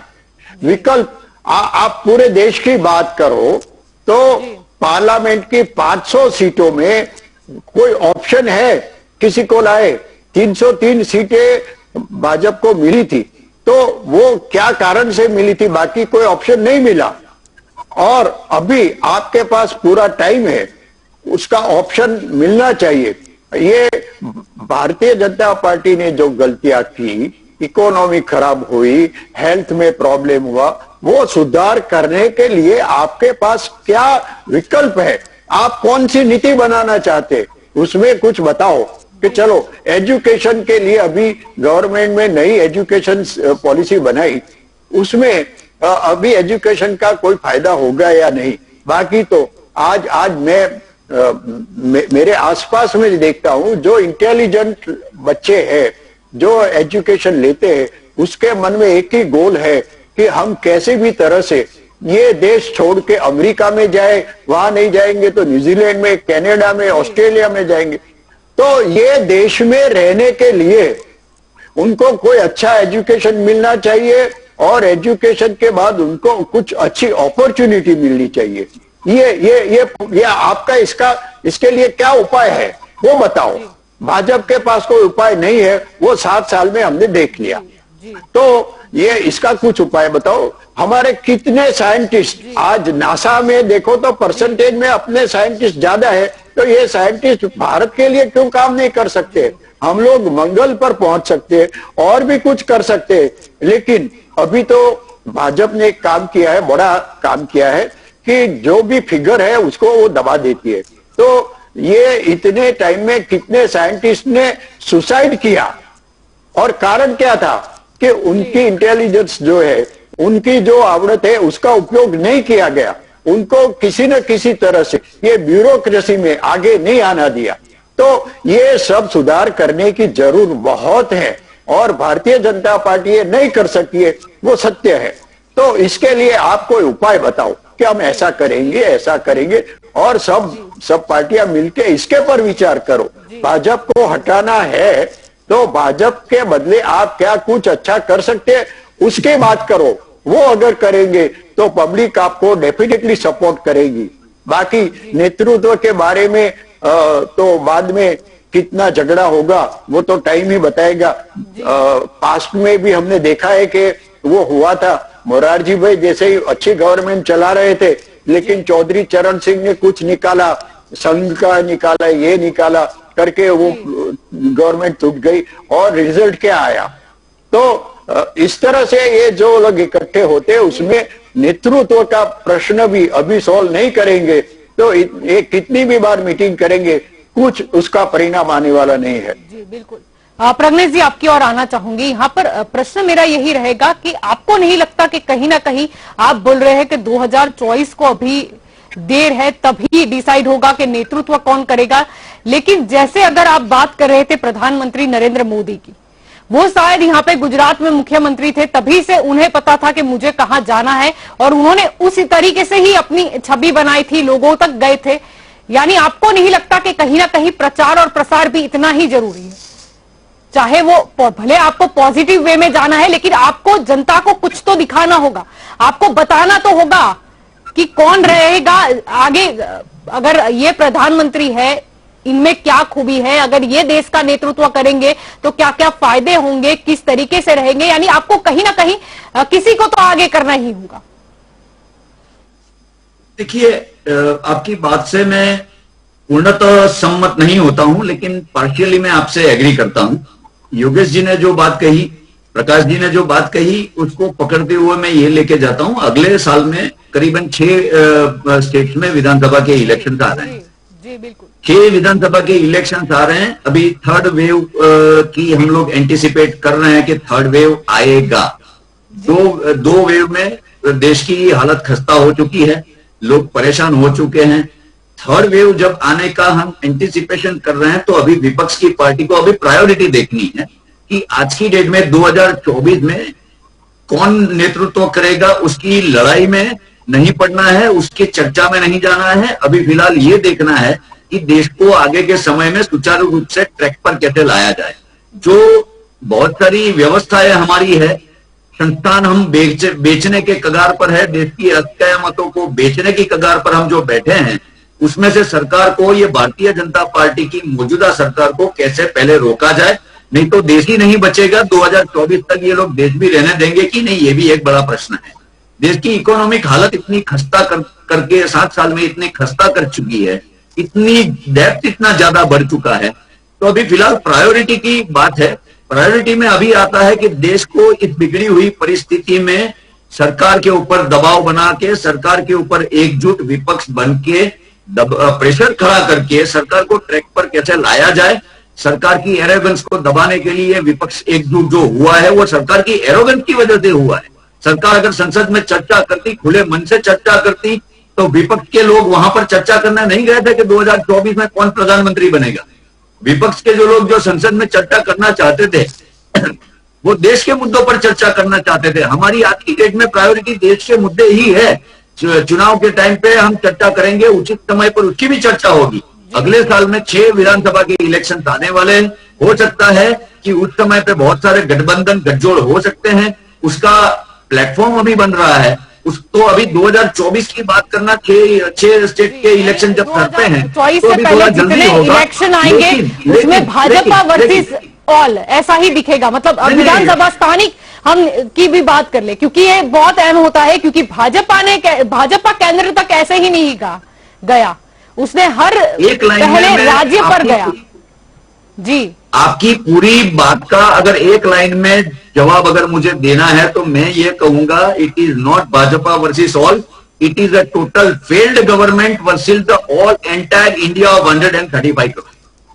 विकल्प आप पूरे देश की बात करो तो पार्लियामेंट की 500 सीटों में कोई ऑप्शन है किसी को लाए? 303 सीटें भाजपा को मिली थी, तो वो क्या कारण से मिली थी? बाकी कोई ऑप्शन नहीं मिला। और अभी आपके पास पूरा टाइम है, उसका ऑप्शन मिलना चाहिए। ये भारतीय जनता पार्टी ने जो गलतियां की, इकोनॉमी खराब हुई, हेल्थ में प्रॉब्लम हुआ, वो सुधार करने के लिए आपके पास क्या विकल्प है? आप कौन सी नीति बनाना चाहते, उसमें कुछ बताओ। कि चलो एजुकेशन के लिए अभी गवर्नमेंट में नई एजुकेशन पॉलिसी बनाई, उसमें अभी एजुकेशन का कोई फायदा होगा या नहीं? बाकी तो आज मैं मेरे आसपास में देखता हूं, जो इंटेलिजेंट बच्चे हैं, जो एजुकेशन लेते हैं, उसके मन में एक ही गोल है कि हम कैसे भी तरह से ये देश छोड़ के अमेरिका में जाए, वहां नहीं जाएंगे तो न्यूजीलैंड में, कनाडा में, ऑस्ट्रेलिया में जाएंगे। तो ये देश में रहने के लिए उनको कोई अच्छा एजुकेशन मिलना चाहिए और एजुकेशन के बाद उनको कुछ अच्छी अपॉर्चुनिटी मिलनी चाहिए। ये आपका इसके लिए क्या उपाय है वो बताओ। भाजपा के पास कोई उपाय नहीं है, वो 7 साल में हमने देख लिया। तो ये इसका कुछ उपाय बताओ। हमारे कितने साइंटिस्ट आज नासा में देखो तो परसेंटेज में अपने साइंटिस्ट ज्यादा है, तो ये साइंटिस्ट भारत के लिए क्यों काम नहीं कर सकते? हम लोग मंगल पर पहुंच सकते हैं और भी कुछ कर सकते हैं। लेकिन अभी तो भाजपा ने एक काम किया है, बड़ा काम किया है कि जो भी फिगर है उसको वो दबा देती है। तो ये इतने टाइम में कितने साइंटिस्ट ने सुसाइड किया, और कारण क्या था कि उनकी इंटेलिजेंस जो है, उनकी जो आवड़त है, उसका उपयोग नहीं किया गया। उनको किसी न किसी तरह से ये ब्यूरोक्रेसी में आगे नहीं आना दिया। तो ये सब सुधार करने की जरूरत बहुत है और भारतीय जनता पार्टी ये नहीं कर सकी है, वो सत्य है। तो इसके लिए आप कोई उपाय बताओ कि हम ऐसा करेंगे और सब पार्टियां मिलकर इसके पर विचार करो। भाजपा को हटाना है तो भाजपा के बदले आप क्या कुछ अच्छा कर सकते हैं उसकी बात करो। वो अगर करेंगे तो पब्लिक आपको डेफिनेटली सपोर्ट करेगी। बाकी नेतृत्व के बारे में तो बाद में कितना झगड़ा होगा वो तो टाइम ही बताएगा। पास्ट में भी हमने देखा है कि वो हुआ था। मोरारजी भाई जैसे ही अच्छी गवर्नमेंट चला रहे थे, लेकिन चौधरी चरण सिंह ने कुछ निकाला, संघ का निकाला, ये निकाला करके वो गवर्नमेंट टूट गई और रिजल्ट क्या आया। तो इस तरह से ये जो लोग इकट्ठे होते हैं उसमें नेतृत्व का प्रश्न भी अभी सॉल्व नहीं करेंगे तो ये कितनी भी बार मीटिंग करेंगे कुछ उसका परिणाम आने वाला नहीं है।
जी बिल्कुल। प्रज्ञेश जी आपकी ओर आना चाहूंगी। यहाँ पर प्रश्न मेरा यही रहेगा कि आपको नहीं लगता कि कहीं ना कहीं आप बोल रहे हैं कि 2024 को अभी देर है, तभी डिसाइड होगा कि नेतृत्व कौन करेगा, लेकिन जैसे अगर आप बात कर रहे थे प्रधानमंत्री नरेंद्र मोदी की, वो शायद यहाँ पे गुजरात में मुख्यमंत्री थे, तभी से उन्हें पता था कि मुझे कहां जाना है और उन्होंने उसी तरीके से ही अपनी छवि बनाई थी, लोगों तक गए थे। यानी आपको नहीं लगता कि कहीं ना कहीं प्रचार और प्रसार भी इतना ही जरूरी है? चाहे वो भले आपको पॉजिटिव वे में जाना है, लेकिन आपको जनता को कुछ तो दिखाना होगा, आपको बताना तो होगा कि कौन रहेगा आगे। अगर ये प्रधानमंत्री है, इनमें क्या खूबी है, अगर ये देश का नेतृत्व करेंगे तो क्या क्या फायदे होंगे, किस तरीके से रहेंगे, यानी आपको कहीं ना कहीं किसी को तो आगे करना ही होगा।
देखिए, आपकी बात से मैं पूर्णतः सम्मत नहीं होता हूं, लेकिन पार्शियली मैं आपसे एग्री करता हूं। योगेश जी ने जो बात कही, प्रकाश जी ने जो बात कही, उसको पकड़ते हुए मैं ये लेके जाता हूं, अगले साल में करीबन 6 स्टेट्स में विधानसभा के इलेक्शन आ रहे हैं।
जी बिल्कुल।
6 विधानसभा के इलेक्शन आ रहे हैं। अभी थर्ड वेव की हम लोग एंटिसिपेट कर रहे हैं कि थर्ड वेव आएगा। दो वेव में देश की हालत खस्ता हो चुकी है, लोग परेशान हो चुके हैं। थर्ड वेव जब आने का हम एंटिसिपेशन कर रहे हैं, तो अभी विपक्ष की पार्टी को अभी प्रायोरिटी देखनी है कि आज की डेट में 2024 में कौन नेतृत्व करेगा। उसकी लड़ाई में नहीं पड़ना है, उसकी चर्चा में नहीं जाना है। अभी फिलहाल ये देखना है कि देश को आगे के समय में सुचारू रूप से ट्रैक पर कैसे लाया जाए। जो बहुत सारी व्यवस्थाएं हमारी है, संस्थान हम बेचने के कगार पर है, देश की अकयामतों को बेचने की कगार पर हम जो बैठे हैं, उसमें से सरकार को, ये भारतीय जनता पार्टी की मौजूदा सरकार को कैसे पहले रोका जाए, नहीं तो देश ही नहीं बचेगा। 2024 तक ये लोग देश भी रहने देंगे कि नहीं, ये भी एक बड़ा प्रश्न है। देश की इकोनॉमिक हालत इतनी खस्ता करके 7 साल में इतनी खस्ता कर चुकी है, इतनी डेप्थ इतना ज्यादा बढ़ चुका है। तो अभी फिलहाल प्रायोरिटी की बात है। प्रायोरिटी में अभी आता है कि देश को इस बिगड़ी हुई परिस्थिति में सरकार के ऊपर दबाव बना के, सरकार के ऊपर एकजुट विपक्ष बन के प्रेशर खड़ा करके सरकार को ट्रैक पर कैसे लाया जाए। सरकार की एरोगेंस को दबाने के लिए विपक्ष एकजुट जो हुआ है, वो सरकार की एरोगेंस की वजह से हुआ है। सरकार अगर संसद में चर्चा करती, खुले मन से चर्चा करती, तो विपक्ष के लोग वहां पर चर्चा करना नहीं गए थे कि 2024 में कौन प्रधानमंत्री बनेगा। विपक्ष के जो लोग जो संसद में चर्चा करना चाहते थे वो देश के मुद्दों पर चर्चा करना चाहते थे। हमारी आज की डेट में प्रायोरिटी देश के मुद्दे ही है। चुनाव के टाइम पे हम चर्चा करेंगे, उचित समय पर उसकी भी चर्चा होगी। अगले साल में 6 विधानसभा के इलेक्शन आने वाले हैं। हो सकता है कि उस समय पे बहुत सारे गठबंधन गठजोड़ हो सकते हैं, उसका प्लेटफॉर्म अभी बन रहा है। उसको अभी 2024 की बात करना, 6 स्टेट के इलेक्शन जब करते हैं तो अभी थोड़ा जल्दी होगा।
इलेक्शन आएंगे उसमें भाजपा वर्सेस ऑल ऐसा ही दिखेगा। मतलब विधानसभा स्थानिक हम की भी बात कर ले, क्योंकि ये बहुत अहम होता है, क्योंकि भाजपा केंद्र तक ऐसे ही नहीं गया, उसने हर पहले राज्य पर गया। जी,
आपकी पूरी बात का अगर एक लाइन में जवाब अगर मुझे देना है तो मैं ये कहूंगा, it is not Bhajpa versus all, it is a total failed government versus the all entire India of 135 crore.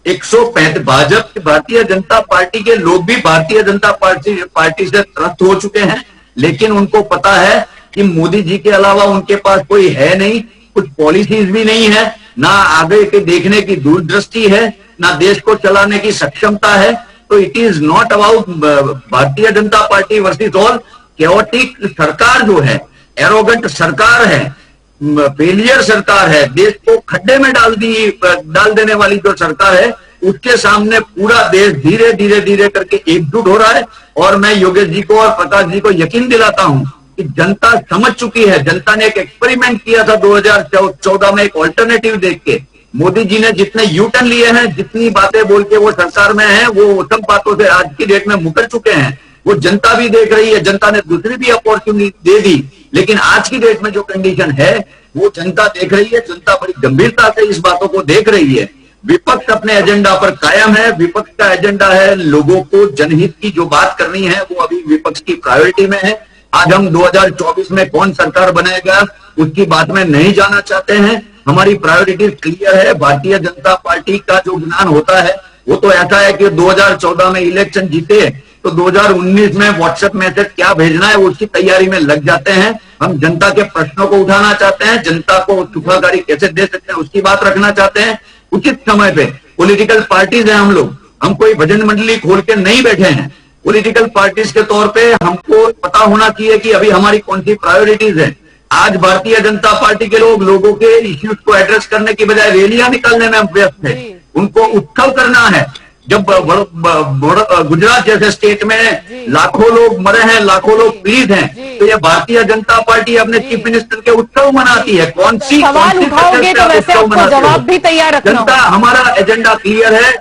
135 Bhajpa, Bharatiya Janata party के लोग भी भारतीय जनता पार्टी से त्रस्त हो चुके हैं, लेकिन उनको पता है कि मोदी जी के अलावा उनके पास कोई है नहीं, कुछ पॉलिसीज भी नहीं है, ना आगे के देखने की दूरदृष्टि है, ना देश को चलाने की सक्षमता है। तो it is not about Bharatiya Janata party versus all. Chaotic सरकार जो है, एरोगेंट सरकार है, फेलियर सरकार है, देश को खड्डे में डाल देने वाली जो सरकार है, उसके सामने पूरा देश धीरे धीरे करके एकजुट हो रहा है। और मैं योगेश जी को और प्रकाश जी को यकीन दिलाता हूं कि जनता समझ चुकी है। जनता ने एक एक्सपेरिमेंट किया था 2014 में, एक ऑल्टरनेटिव देख के। मोदी जी ने जितने यू टर्न लिए हैं, जितनी बातें बोल के वो सरकार में है, वो सब बातों से आज की डेट में मुकर चुके हैं। वो जनता भी देख रही है, जनता ने दूसरी भी अपॉर्चुनिटी दे दी, लेकिन आज की डेट में जो कंडीशन है वो जनता देख रही है। जनता बड़ी गंभीरता से इस बातों को देख रही है। विपक्ष अपने एजेंडा पर कायम है। विपक्ष का एजेंडा है लोगों को जनहित की जो बात करनी है, वो अभी विपक्ष की प्रायोरिटी में है। आज हम 2024 में कौन सरकार बनेगा उसकी बात में नहीं जाना चाहते हैं। हमारी प्रायोरिटी क्लियर है। भारतीय जनता पार्टी का जो ज्ञान होता है वो तो ऐसा है कि 2014 में इलेक्शन जीते तो 2019 में व्हाट्सएप मैसेज क्या भेजना है उसकी तैयारी में लग जाते हैं। हम जनता के प्रश्नों को उठाना चाहते हैं, जनता को सुखाकारी कैसे दे सकते हैं उसकी बात रखना चाहते हैं उचित समय पे। पॉलिटिकल पार्टीज हैं हम लोग, हम कोई भजन मंडली खोल के नहीं बैठे हैं। पॉलिटिकल पार्टीज के तौर पे हमको पता होना चाहिए कि अभी हमारी कौन सी प्रायोरिटीज है। आज भारतीय जनता पार्टी के लोग लोगों के इश्यूज को एड्रेस करने की बजाय रैलियां निकालने में व्यस्त है। उनको उत्सव करना है। जब गुजरात जैसे स्टेट में लाखों लोग मरे हैं, लाखों लोग पीड़ित हैं, तो ये भारतीय जनता पार्टी अपने चीफ मिनिस्टर के उत्सव मनाती है। कौन सी
उठाओगे तो वैसे आपको जवाब भी तैयार रखना
जनता, हमारा एजेंडा क्लियर है।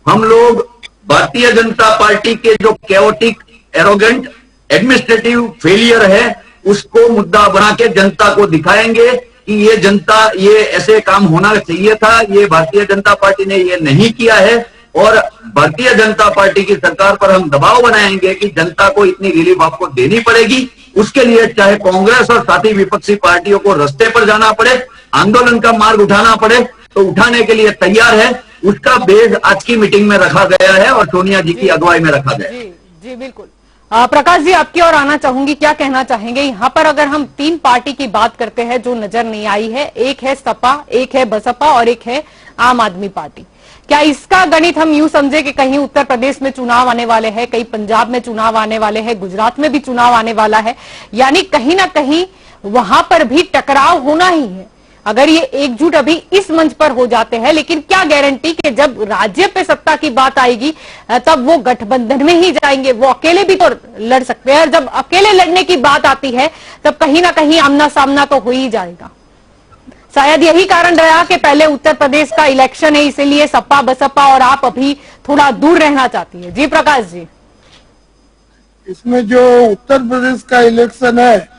हम लोग भारतीय जनता पार्टी के जो कैओटिक, एरोगेंट, एडमिनिस्ट्रेटिव फेलियर है उसको मुद्दा बना के जनता को दिखाएंगे कि ये जनता, ये ऐसे काम होना चाहिए था, ये भारतीय जनता पार्टी ने ये नहीं किया है। और भारतीय जनता पार्टी की सरकार पर हम दबाव बनाएंगे कि जनता को इतनी रिलीफ आपको देनी पड़ेगी। उसके लिए चाहे कांग्रेस और साथी विपक्षी पार्टियों को रास्ते पर जाना पड़े, आंदोलन का मार्ग उठाना पड़े, तो उठाने के लिए तैयार है। उसका बेस आज की मीटिंग में रखा गया है और सोनिया जी की अगुवाई में रखा गया है।
जी बिल्कुल। प्रकाश जी, आपकी ओर आना चाहूंगी, क्या कहना चाहेंगे यहाँ पर? अगर हम तीन पार्टी की बात करते हैं जो नजर नहीं आई है, एक है सपा, एक है बसपा और एक है आम आदमी पार्टी, क्या इसका गणित हम यूं समझे कि कहीं उत्तर प्रदेश में चुनाव आने वाले हैं, कहीं पंजाब में चुनाव आने वाले हैं, गुजरात में भी चुनाव आने वाला है, यानी कहीं ना कहीं वहां पर भी टकराव होना ही है? अगर ये एकजुट अभी इस मंच पर हो जाते हैं, लेकिन क्या गारंटी कि जब राज्य पे सत्ता की बात आएगी तब वो गठबंधन में ही जाएंगे? वो अकेले भी तो लड़ सकते हैं, और जब अकेले लड़ने की बात आती है तब कहीं ना कहीं आमना सामना तो हो ही जाएगा। शायद यही कारण रहा कि पहले उत्तर प्रदेश का इलेक्शन है, इसीलिए सपा बसपा और आप अभी थोड़ा दूर रहना चाहती है। जी प्रकाश जी,
इसमें जो उत्तर प्रदेश का इलेक्शन है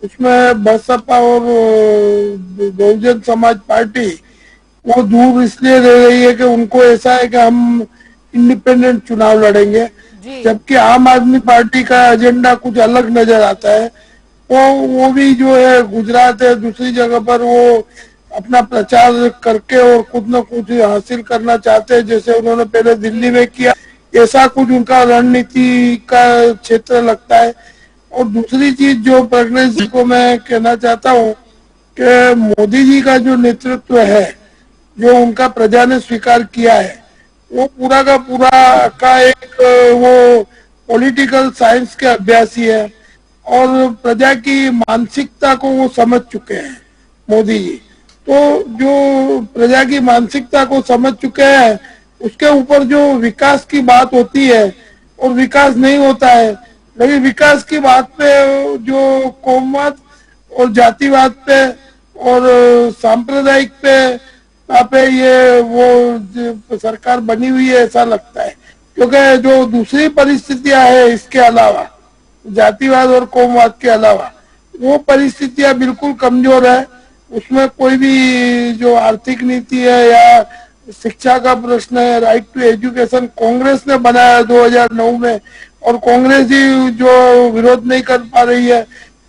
उसमें बसपा और बहुजन समाज पार्टी वो दूर इसलिए रह रही है कि उनको ऐसा है कि हम इंडिपेंडेंट चुनाव लड़ेंगे, जबकि आम आदमी पार्टी का एजेंडा कुछ अलग नजर आता है। वो भी जो है गुजरात है, दूसरी जगह पर वो अपना प्रचार करके और कुछ न कुछ हासिल करना चाहते हैं, जैसे उन्होंने पहले दिल्ली में किया, ऐसा कुछ उनका रणनीति का क्षेत्र लगता है। और दूसरी चीज जो प्रज्ञेश जी को मैं कहना चाहता हूँ कि मोदी जी का जो नेतृत्व है, जो उनका प्रजा ने स्वीकार किया है, वो पूरा का पूरा का एक वो पॉलिटिकल साइंस के अभ्यासी है और प्रजा की मानसिकता को वो समझ चुके हैं मोदी जी। तो जो प्रजा की मानसिकता को समझ चुके हैं, उसके ऊपर जो विकास की बात होती है और विकास नहीं होता है, लेकिन विकास की बात पे जो कौमवाद और जातिवाद पे और सांप्रदायिक पे ये वो सरकार बनी हुई है ऐसा लगता है। क्योंकि जो दूसरी परिस्थितियां है इसके अलावा, जातिवाद और कौमवाद के अलावा, वो परिस्थितियां बिल्कुल कमजोर है। उसमें कोई भी जो आर्थिक नीति है या शिक्षा का प्रश्न है, राइट टू एजुकेशन कांग्रेस ने बनाया 2009 में, और कांग्रेस ही जो विरोध नहीं कर पा रही है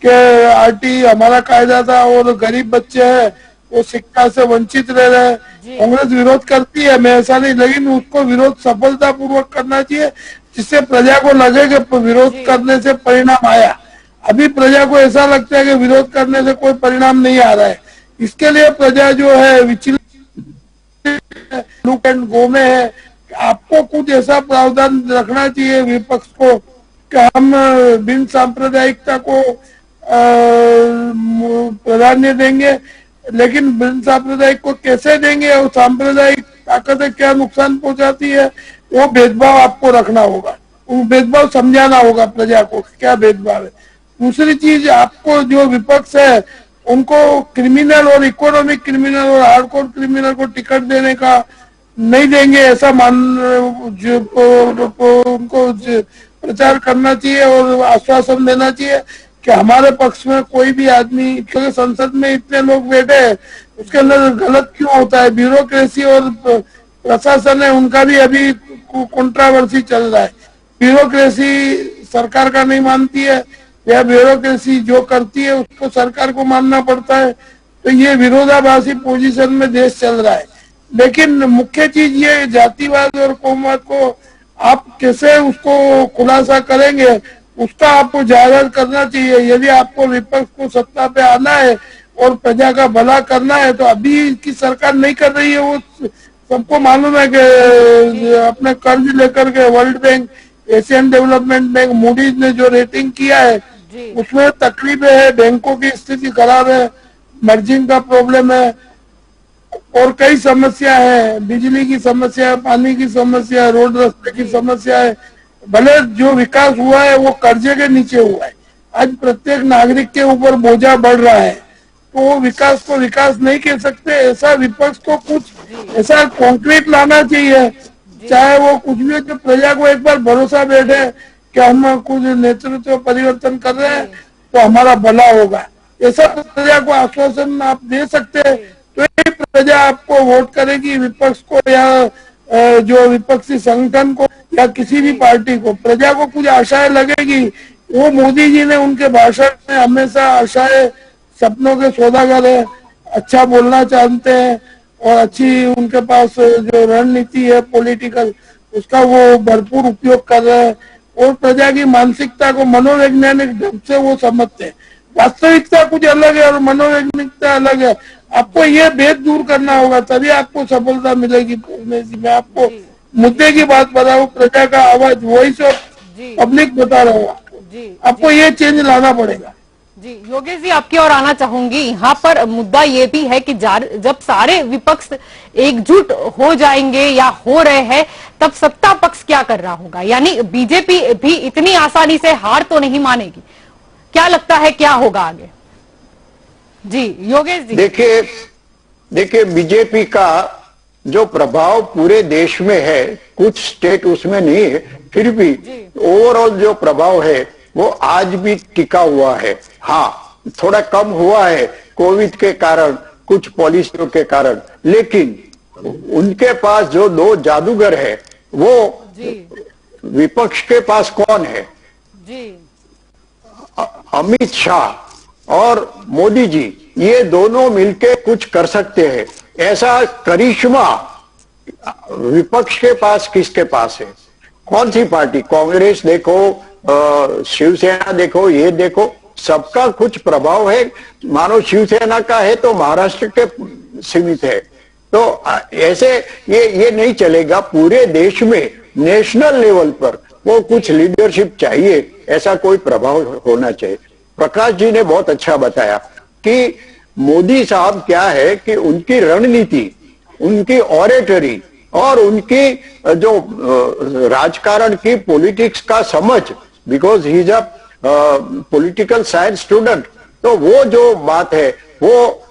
कि आरटी हमारा कायदा था और गरीब बच्चे हैं वो शिक्षा से वंचित रह रहे हैं। कांग्रेस विरोध करती है, मैं ऐसा नहीं, लेकिन उसको विरोध सफलता पूर्वक करना चाहिए, जिससे प्रजा को लगे कि विरोध करने से परिणाम आया। अभी प्रजा को ऐसा लगता है कि विरोध करने से कोई परिणाम नहीं आ रहा है, इसके लिए प्रजा जो है विचलित लुक एंड गो में है। आपको कुछ ऐसा प्रावधान रखना चाहिए विपक्ष को कि हम बिन सांप्रदायिकता को प्राधान्य देंगे, लेकिन बिन सांप्रदायिक को कैसे देंगे और सांप्रदायिक ताकतें क्या नुकसान पहुंचाती है, वो भेदभाव आपको रखना होगा, वो भेदभाव समझाना होगा प्रजा को क्या भेदभाव है। दूसरी चीज, आपको जो विपक्ष है उनको क्रिमिनल और इकोनॉमिक क्रिमिनल और हार्डकोर क्रिमिनल को टिकट देने का नहीं देंगे ऐसा उनको प्रचार करना चाहिए और आश्वासन देना चाहिए कि हमारे पक्ष में कोई भी आदमी, क्योंकि संसद में इतने लोग बैठे हैं उसके अंदर गलत क्यों होता है। ब्यूरोक्रेसी और प्रशासन है उनका भी अभी कंट्रोवर्सी चल रहा है। ब्यूरोक्रेसी सरकार का नहीं मानती है या ब्यूरोक्रेसी जो करती है उसको सरकार को मानना पड़ता है, तो ये विरोधाभासी पोजीशन में देश चल रहा है। लेकिन मुख्य चीज ये जातिवाद और कौमवाद को आप कैसे उसको खुलासा करेंगे, उसका आपको जायजा करना चाहिए। यदि आपको विपक्ष को सत्ता पे आना है और प्रजा का भला करना है, तो अभी की सरकार नहीं कर रही है, वो सबको मालूम है कि अपने कर्ज लेकर के world bank, Asian development bank, Moody's ने जो रेटिंग किया है उसमें तकलीफें है, बैंकों की स्थिति खराब है, मर्जिंग का प्रॉब्लम है और कई समस्या है, बिजली की समस्या है, पानी की समस्या है, रोड रास्ते की समस्या है। भले जो विकास हुआ है वो कर्जे के नीचे हुआ है, आज प्रत्येक नागरिक के ऊपर बोझा बढ़ रहा है, तो वो विकास को विकास नहीं कह सकते। ऐसा विपक्ष को कुछ ऐसा कॉन्क्रीट लाना चाहिए, चाहे वो कुछ भी, जो प्रजा को एक बार भरोसा बैठे कि हम कुछ नेतृत्व परिवर्तन कर रहे हैं तो हमारा भला होगा, ऐसा प्रजा को आश्वासन आप दे सकते हैं, तो ये प्रजा आपको वोट करेगी। विपक्ष को या जो विपक्षी संगठन को या किसी भी पार्टी को, प्रजा को कुछ आशाएं लगेगी। वो मोदी जी ने उनके भाषण में हमेशा आशाएं, सपनों के सौदागर है, अच्छा बोलना चाहते हैं और अच्छी उनके पास जो रणनीति है पॉलिटिकल, उसका वो भरपूर उपयोग कर रहे हैं। और प्रजा की मानसिकता को मनोवैज्ञानिक ढंग से वो समझते हैं। वास्तविकता कुछ अलग है और मनोवैज्ञानिकता अलग है। आपको ये भेद दूर करना होगा, तभी आपको सफलता मिलेगी। मैं आपको मुद्दे की बात बता रहा हूँ, प्रजा का आवाज, वॉइस ऑफ पब्लिक बता रहा हूँ आपको। आपको ये चेंज लाना पड़ेगा।
जी योगेश जी, आपकी ओर आना चाहूंगी। यहाँ पर मुद्दा ये भी है कि जब सारे विपक्ष एकजुट हो जाएंगे या हो रहे हैं, तब सत्ता पक्ष क्या कर रहा होगा? यानी बीजेपी भी इतनी आसानी से हार तो नहीं मानेगी। क्या लगता है क्या होगा आगे? जी योगेश जी।
देखिए बीजेपी का जो प्रभाव पूरे देश में है, कुछ स्टेट उसमें नहीं है, फिर भी ओवरऑल जो प्रभाव है वो आज भी टिका हुआ है। हाँ, थोड़ा कम हुआ है कोविड के कारण, कुछ पॉलिसियों के कारण, लेकिन उनके पास जो दो जादूगर है, वो विपक्ष के पास कौन है? अमित शाह और मोदी जी, ये दोनों मिलके कुछ कर सकते हैं। ऐसा करिश्मा विपक्ष के पास किसके पास है? कौन सी पार्टी? कांग्रेस देखो, शिवसेना देखो, ये देखो, सबका कुछ प्रभाव है। मानो शिवसेना का है तो महाराष्ट्र के सीमित है, तो ऐसे ये नहीं चलेगा। पूरे देश में नेशनल लेवल पर वो कुछ लीडरशिप चाहिए, ऐसा कोई प्रभाव होना चाहिए। प्रकाश जी ने बहुत अच्छा बताया कि मोदी साहब क्या है कि उनकी रणनीति, उनकी ऑरेटरी और उनकी जो राजकारण की पॉलिटिक्स का समझ, because he is a political science student, तो वो जो बात है वो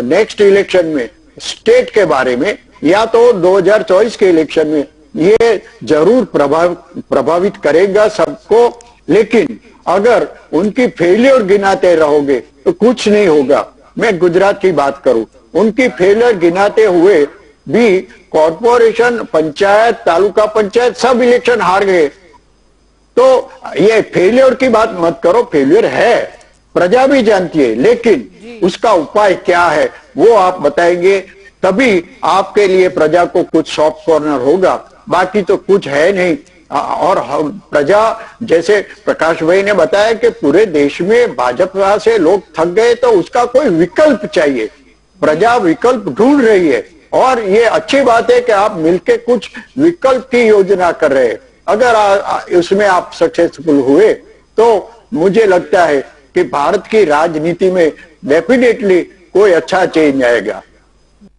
नेक्स्ट इलेक्शन में स्टेट के बारे में या तो 2024 के इलेक्शन में ये जरूर प्रभावित करेगा सबको। लेकिन अगर उनकी फेलियर गिनाते रहोगे तो कुछ नहीं होगा। मैं गुजरात की बात करूं, उनकी फेलियर गिनाते हुए भी कॉर्पोरेशन, पंचायत, तालुका पंचायत सब इलेक्शन हार गए। तो ये फेलियर की बात मत करो, फेलियर है, प्रजा भी जानती है, लेकिन उसका उपाय क्या है वो आप बताएंगे, तभी आपके लिए प्रजा को कुछ सॉफ्ट कॉर्नर होगा, बाकी तो कुछ है नहीं। और प्रजा, जैसे प्रकाश भाई ने बताया कि पूरे देश में भाजपा से लोग थक गए, तो उसका कोई विकल्प चाहिए। प्रजा विकल्प ढूंढ रही है और ये अच्छी बात है कि आप मिलके कुछ विकल्प की योजना कर रहे हैं। अगर उसमें आप सक्सेसफुल हुए तो मुझे लगता है कि भारत की राजनीति में डेफिनेटली कोई अच्छा चेंज आएगा।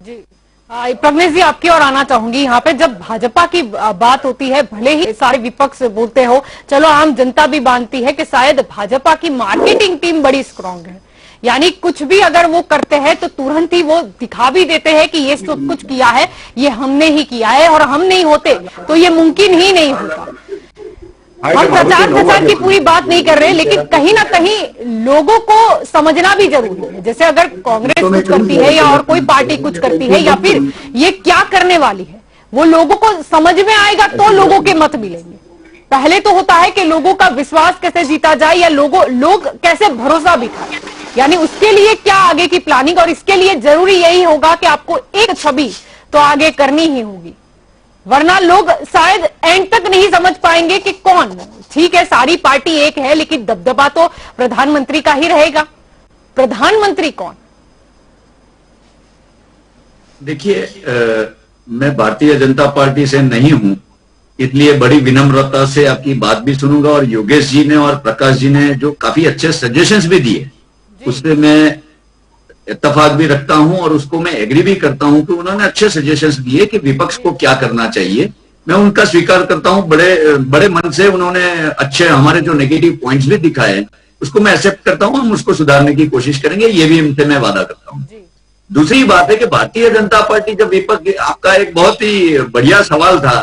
जी प्रज्ञेश जी, आपकी ओर आना चाहूंगी। यहाँ पे जब भाजपा की बात होती है, भले ही सारे विपक्ष बोलते हो, चलो आम जनता भी मानती है कि शायद भाजपा की मार्केटिंग टीम बड़ी स्ट्रांग है। यानी कुछ भी अगर वो करते हैं तो तुरंत ही वो दिखा भी देते हैं कि ये सब कुछ किया है, ये हमने ही किया है, और हम नहीं होते तो ये मुमकिन ही नहीं होता। हम प्रचार प्रसार की पूरी बात नहीं कर रहे, लेकिन कहीं ना कहीं लोगों को समझना भी जरूरी है। जैसे अगर कांग्रेस कुछ करती है या और कोई पार्टी कुछ करती है, या फिर ये क्या करने वाली है, वो लोगों को समझ में आएगा तो लोगों के मत मिलेंगे। पहले तो होता है कि लोगों का विश्वास कैसे जीता जाए, या लोग कैसे भरोसा बिठाए। यानी उसके लिए क्या आगे की प्लानिंग, और इसके लिए जरूरी यही होगा कि आपको एक छवि तो आगे करनी ही होगी, वरना लोग शायद एंड तक नहीं समझ पाएंगे कि कौन। ठीक है, सारी पार्टी एक है, लेकिन दबदबा तो प्रधानमंत्री का ही रहेगा। प्रधानमंत्री कौन?
देखिए, मैं भारतीय जनता पार्टी से नहीं हूं, इसलिए बड़ी विनम्रता से आपकी बात भी सुनूंगा। और योगेश जी ने और प्रकाश जी ने जो काफी अच्छे सजेशंस भी दिए, उससे मैं इत्तेफाक भी रखता हूं और उसको मैं एग्री भी करता हूं कि उन्होंने अच्छे सजेशंस दिए कि विपक्ष को क्या करना चाहिए। मैं उनका स्वीकार करता हूं, बड़े मन से उन्होंने अच्छे हमारे जो नेगेटिव पॉइंट्स भी दिखाए, उसको मैं एक्सेप्ट करता हूं। हम उसको सुधारने की कोशिश करेंगे, ये भी उनसे मैं वादा करता हूं। दूसरी बात है कि भारतीय जनता पार्टी जब विपक्ष, आपका एक बहुत ही बढ़िया सवाल था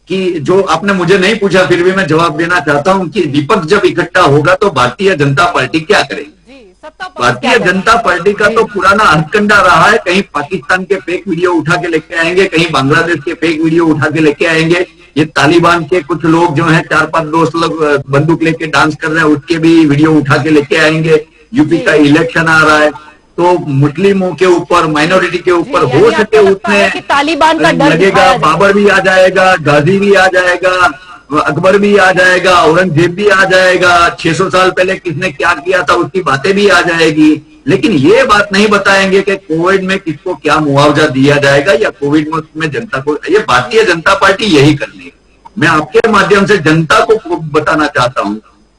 कि जो आपने मुझे नहीं पूछा, फिर भी मैं जवाब देना चाहता हूं कि विपक्ष जब इकट्ठा होगा तो भारतीय जनता पार्टी क्या करेगी। भारतीय जनता पार्टी का तो पुराना हथकंडा रहा है, कहीं पाकिस्तान के फेक वीडियो उठा के लेके आएंगे, कहीं बांग्लादेश के फेक वीडियो उठा के लेके आएंगे। ये तालिबान के कुछ लोग जो हैं, 4-5 दोस्त लोग बंदूक लेके डांस कर रहे हैं, उसके भी वीडियो उठा के लेके आएंगे। यूपी का इलेक्शन आ रहा है, तो मुस्लिमों के ऊपर, माइनॉरिटी के ऊपर हो सके उतने
तालिबान का डर
लगेगा। बाबर भी आ जाएगा, गाजी भी आ जाएगा, अकबर भी आ जाएगा, औरंगजेब भी आ जाएगा, 600 साल पहले किसने क्या किया था उसकी बातें भी आ जाएगी, लेकिन ये बात नहीं बताएंगे कि कोविड में किसको क्या मुआवजा दिया जाएगा या कोविड में जनता को। ये भारतीय जनता पार्टी यही कर रही है। मैं आपके माध्यम से जनता को बताना चाहता हूं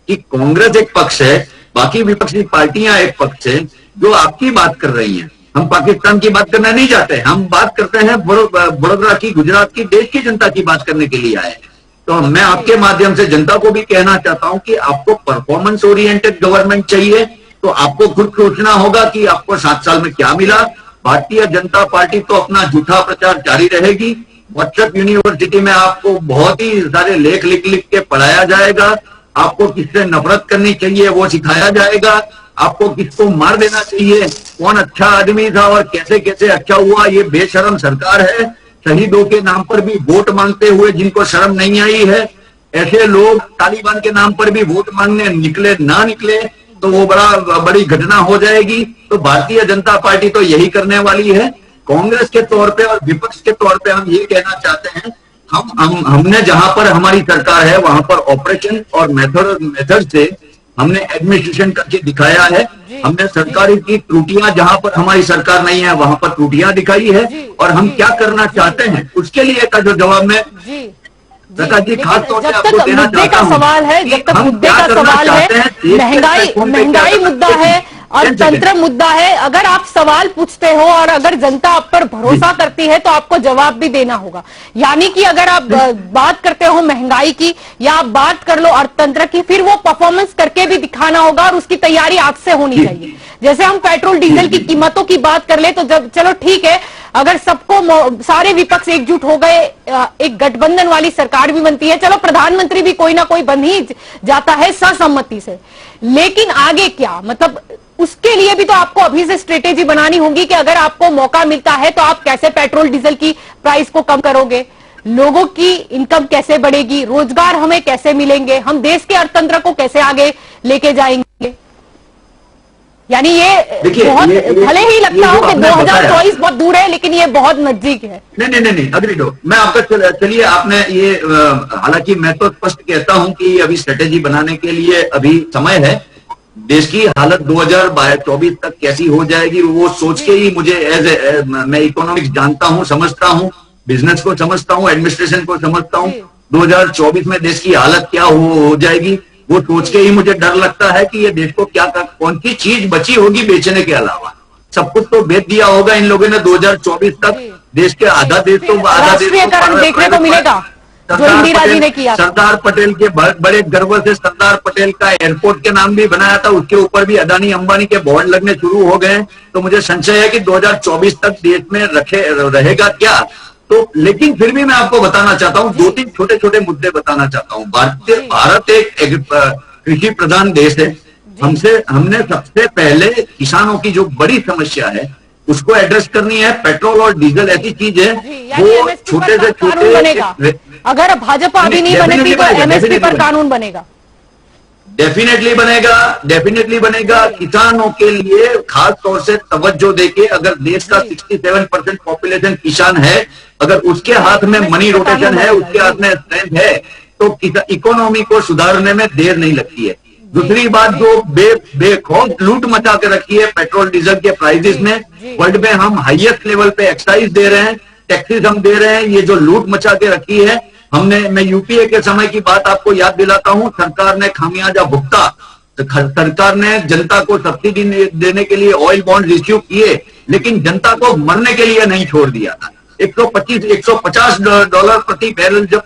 कि कांग्रेस एक पक्ष है, बाकी विपक्षी पार्टियां एक पक्ष है जो आपकी बात कर रही हैं। हम पाकिस्तान की बात करना नहीं चाहते, हम बात करते हैं बड़ोदरा की, गुजरात की, देश की जनता की बात करने के लिए आए। तो मैं आपके माध्यम से जनता को भी कहना चाहता हूं कि आपको परफॉर्मेंस ओरिएंटेड गवर्नमेंट चाहिए तो आपको खुद सोचना होगा कि आपको 7 साल में क्या मिला। भारतीय जनता पार्टी तो अपना झूठा प्रचार जारी रहेगी। व्हाट्सएप यूनिवर्सिटी में आपको बहुत ही सारे लेख लिख लिख के पढ़ाया जाएगा, आपको किससे नफरत करनी चाहिए वो सिखाया जाएगा, आपको किसको मार देना चाहिए, कौन अच्छा आदमी था और कैसे कैसे अच्छा हुआ। ये बेशरम सरकार है। शहीदों के नाम पर भी वोट मांगते हुए जिनको शर्म नहीं आई है, ऐसे लोग तालिबान के नाम पर भी वोट मांगने निकले ना निकले तो वो बड़ी घटना हो जाएगी। तो भारतीय जनता पार्टी तो यही करने वाली है। कांग्रेस के तौर पे और विपक्ष के तौर पे हम ये कहना चाहते हैं, हमने जहां पर हमारी सरकार है वहां पर ऑपरेशन और मेथड से हमने एडमिनिस्ट्रेशन करके दिखाया है। हमने सरकारी की त्रुटियां जहां पर हमारी सरकार नहीं है वहां पर त्रुटियां दिखाई है और हम क्या करना चाहते हैं उसके लिए का जो जवाब मैं प्रकाश जी खास तौर से आपको देना चाहता हूं।
सवाल है, जब तक मुद्दे का सवाल है, महंगाई मुद्दा है और तंत्र मुद्दा है। अगर आप सवाल पूछते हो और अगर जनता आप पर भरोसा करती है तो आपको जवाब भी देना होगा। यानी कि अगर आप बात करते हो महंगाई की या आप बात कर लो अर्थतंत्र की, फिर वो परफॉर्मेंस करके भी दिखाना होगा और उसकी तैयारी आज से होनी चाहिए। जैसे हम पेट्रोल डीजल की कीमतों की बात कर ले तो जब चलो ठीक है, अगर सबको सारे विपक्ष एकजुट हो गए, एक गठबंधन वाली सरकार भी बनती है, चलो प्रधानमंत्री भी कोई ना कोई बन ही जाता है सर्वसम्मति से, लेकिन आगे क्या? मतलब उसके लिए भी तो आपको अभी से स्ट्रेटेजी बनानी होगी कि अगर आपको मौका मिलता है तो आप कैसे पेट्रोल डीजल की प्राइस को कम करोगे, लोगों की इनकम कैसे बढ़ेगी, रोजगार हमें कैसे मिलेंगे, हम देश के अर्थतंत्र को कैसे आगे लेके जाएंगे। यानी ये बहुत भले ही लगता हो कि 2024 बहुत दूर है लेकिन ये बहुत नजदीक है।
नहीं अग्री दो। मैं आपका चलिए आपने ये हालांकि मैं तो स्पष्ट कहता हूं कि अभी स्ट्रेटेजी बनाने के लिए अभी समय है। देश की हालत 2024 तक कैसी हो जाएगी वो सोच के ही मुझे मैं इकोनॉमिक्स जानता हूं, समझता हूं, बिजनेस को समझता हूं, एडमिनिस्ट्रेशन को समझता हूं। 2024 में देश की हालत क्या हो जाएगी वो सोच के ही मुझे डर लगता है कि ये देश को क्या कौन सी चीज बची होगी बेचने के अलावा। सब कुछ तो बेच दिया होगा इन लोगों ने 2024 तक। देश के आधा देश तो
देखने को मिलेगा जो इंदिरा जी ने किया।
सरदार पटेल के बड़े गर्व से सरदार पटेल का एयरपोर्ट के नाम भी बनाया था, उसके ऊपर भी अदानी अंबानी के बोर्ड लगने शुरू हो गए। तो मुझे संशय है कि 2024 तक देश में रहेगा क्या। तो लेकिन फिर भी मैं आपको बताना चाहता हूं, 2-3 छोटे छोटे मुद्दे बताना चाहता हूं। भारत एक कृषि प्रधान देश है। हमने सबसे पहले किसानों की जो बड़ी समस्या है उसको एड्रेस करनी है। पेट्रोल और डीजल ऐसी चीज है वो छोटे से छोटे,
अगर भाजपा अभी नहीं बनेगी तो एमएसपी पर कानून बनेगा।
डेफिनेटली बनेगा। किसानों के लिए खास तौर से तवज्जो देके, अगर देश का 67% पॉपुलेशन किसान है, अगर उसके हाथ में मनी रोटेशन है, उसके हाथ में स्ट्रेंथ है तो इकोनॉमी को सुधारने में देर नहीं लगती है। दूसरी बात, जो बेखौफ लूट मचा के रखी है पेट्रोल डीजल के प्राइसेस में, वर्ल्ड में हम हाईएस्ट लेवल पे एक्साइज दे रहे हैं, टैक्सेस हम दे रहे हैं, ये जो लूट मचा के रखी है मैं यूपीए के समय की बात आपको याद दिलाता हूं। सरकार ने खामियाजा भुगता, सरकार ने जनता को सब्सिडी देने के लिए ऑयल बॉन्ड इश्यू किए, लेकिन जनता को मरने के लिए नहीं छोड़ दिया था। $150 प्रति बैरल जब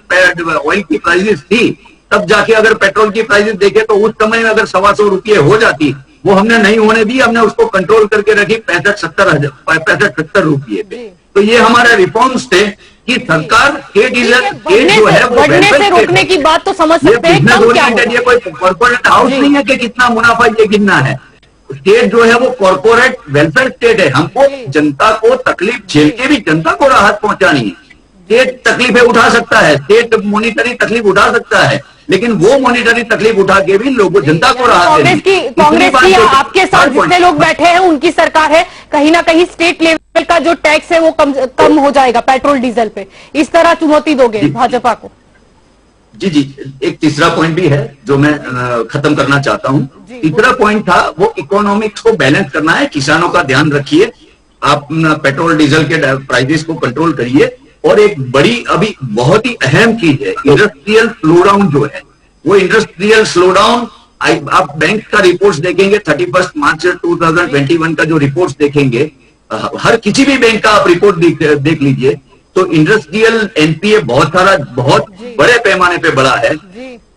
ऑयल की प्राइसेस थी, तब जाके अगर पेट्रोल की प्राइसेस देखे तो उस समय में अगर 125 रुपये हो जाती, वो हमने नहीं होने दी, हमने उसको कंट्रोल करके रखी 65-70 रुपये पे। तो ये हमारे रिफॉर्म्स थे कि सरकार के डीलर के जो है वो
बढ़ने से रोकने की बात तो समझ सकते हैं।
ये कोई कॉर्पोरेट हाउस नहीं है कि कितना मुनाफा ये गिनना है। स्टेट जो है वो कॉर्पोरेट वेलफेयर स्टेट है। हमको जनता को तकलीफ झेल के भी जनता को राहत पहुंचानी है। स्टेट तकलीफें उठा सकता है, स्टेट मॉनिटरी तकलीफ उठा सकता है, लेकिन वो मॉनिटरी तकलीफ उठा के भी लोगों जनता को राहत देनी।
कांग्रेस की आपके साथ जितने लोग बैठे हैं उनकी सरकार है, कहीं ना कहीं स्टेट लेवल का जो टैक्स है वो कम हो जाएगा पेट्रोल डीजल पे। इस तरह चुनौती दोगे भाजपा को?
जी जी, एक तीसरा पॉइंट भी है जो मैं खत्म करना चाहता हूं। तीसरा पॉइंट था वो इकोनॉमिक्स को बैलेंस करना है। किसानों का ध्यान रखिए, आप पेट्रोल डीजल के प्राइसेस को कंट्रोल करिए। और एक बड़ी अभी बहुत ही अहम चीज है इंडस्ट्रियल स्लोडाउन जो है, वो इंडस्ट्रियल स्लोडाउन आप बैंक का रिपोर्ट्स देखेंगे 31 मार्च 2021 का जो रिपोर्ट्स देखेंगे, हर किसी भी बैंक का आप रिपोर्ट देख लीजिए तो इंडस्ट्रियल एनपीए बहुत बड़े पैमाने पे बढ़ा है।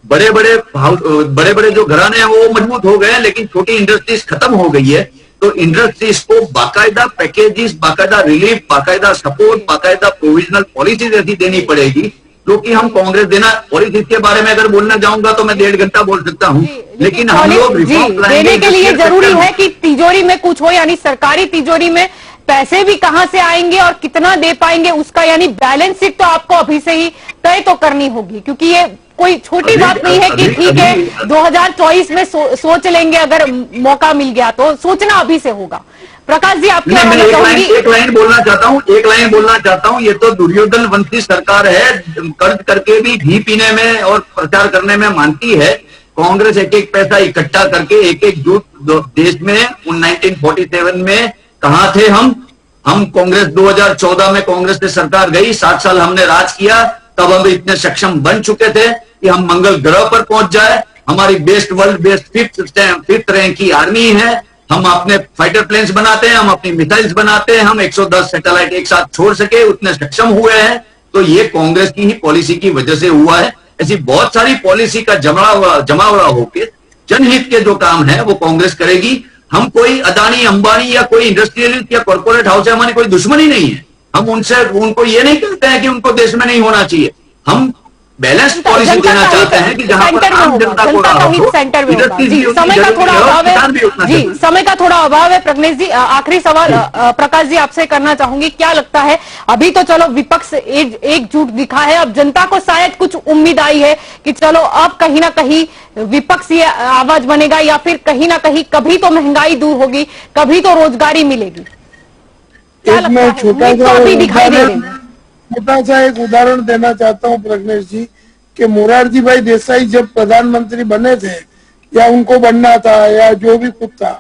बड़े बड़े जो घराने हैं वो मजबूत हो गए हैं, लेकिन छोटी इंडस्ट्रीज खत्म हो गई है। तो इंडस्ट्रीज को बाकायदा पैकेजेस, बाकायदा रिलीफ, बाकायदा सपोर्ट, बाकायदा प्रोविजनल पॉलिसीज ऐसी देनी पड़ेगी जो कि हम कांग्रेस देना। पॉलिसीज के बारे में अगर बोलना चाहूंगा तो मैं 1.5 घंटा बोल सकता हूं, लेकिन हम लोग रिफॉर्म
देने के लिए जरूरी है कि तिजोरी में कुछ हो, यानी सरकारी तिजोरी में पैसे भी कहां से आएंगे और कितना दे पाएंगे उसका, यानी बैलेंस शीट तो आपको अभी से ही तय तो करनी होगी, क्योंकि ये कोई छोटी बात नहीं है कि ठीक है 2024 में सोच लेंगे, अगर मौका मिल गया तो सोचना अभी से होगा। प्रकाश जी, आपकी
एक लाइन बोलना चाहता हूं। ये तो दुर्योधन वंशी सरकार है, कर्ज करके भी घी पीने में और प्रचार करने में मानती है। कांग्रेस एक एक पैसा इकट्ठा करके एक जुट देश में 1947 में कहां थे हम कांग्रेस 2014 में कांग्रेस की सरकार गई, 7 साल हमने राज किया, तब हम इतने सक्षम बन चुके थे कि हम मंगल ग्रह पर पहुंच जाए। हमारी वर्ल्ड बेस्ट 5th रैंक की आर्मी है। हम अपने फाइटर प्लेन्स बनाते हैं, हम अपनी मिसाइल्स बनाते हैं, हम 110 सैटेलाइट एक साथ छोड़ सके, उतने सक्षम हुए हैं। तो ये कांग्रेस की ही पॉलिसी की वजह से हुआ है। ऐसी बहुत सारी पॉलिसी का जमावड़ा होकर जनहित के जो काम है वो कांग्रेस करेगी। हम कोई अदानी अंबानी या कोई इंडस्ट्रियलिस्ट या कॉर्पोरेट हाउस है, हमारी कोई दुश्मनी नहीं है। हम उनको ये नहीं कहते हैं कि उनको देश में नहीं होना चाहिए। हम बैलेंस पॉलिसी देना चाहते हैं कि जहां पर आम जनता को राहत हो।
समय का थोड़ा अभाव है जी, समय का थोड़ा अभाव है। प्रज्ञेश जी, आखिरी सवाल प्रकाश जी आपसे करना चाहूंगी, क्या लगता है अभी तो चलो विपक्ष एकजुट दिखा है, अब जनता को शायद कुछ उम्मीद आई है कि चलो अब कहीं ना कहीं विपक्ष ये आवाज बनेगा, या फिर कहीं ना कहीं कभी तो महंगाई दूर होगी, कभी तो रोजगारी मिलेगी? क्या लगता है?
छोटा सा एक उदाहरण देना चाहता हूँ प्रज्ञेश जी, कि मोरारजी भाई देसाई जब प्रधानमंत्री बने थे या उनको बनना था या जो भी कुछ था,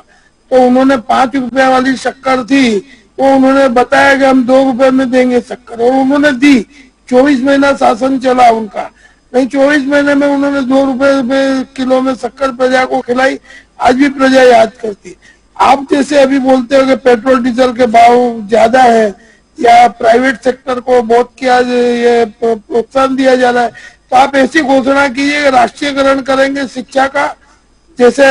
तो उन्होंने 5 रुपए वाली शक्कर थी, तो उन्होंने बताया कि हम 2 रुपए में देंगे शक्कर, और उन्होंने दी। 24 महीना शासन चला उनका, नहीं 24 महीने में उन्होंने 2 रुपए किलो में शक्कर प्रजा को खिलाई। आज भी प्रजा याद करती। आप जैसे अभी बोलते हो कि पेट्रोल डीजल के भाव ज्यादा है या प्राइवेट सेक्टर को बहुत किया ये प्रोत्साहन दिया जा रहा है, तो आप ऐसी घोषणा कीजिए राष्ट्रीयकरण करेंगे शिक्षा का, जैसे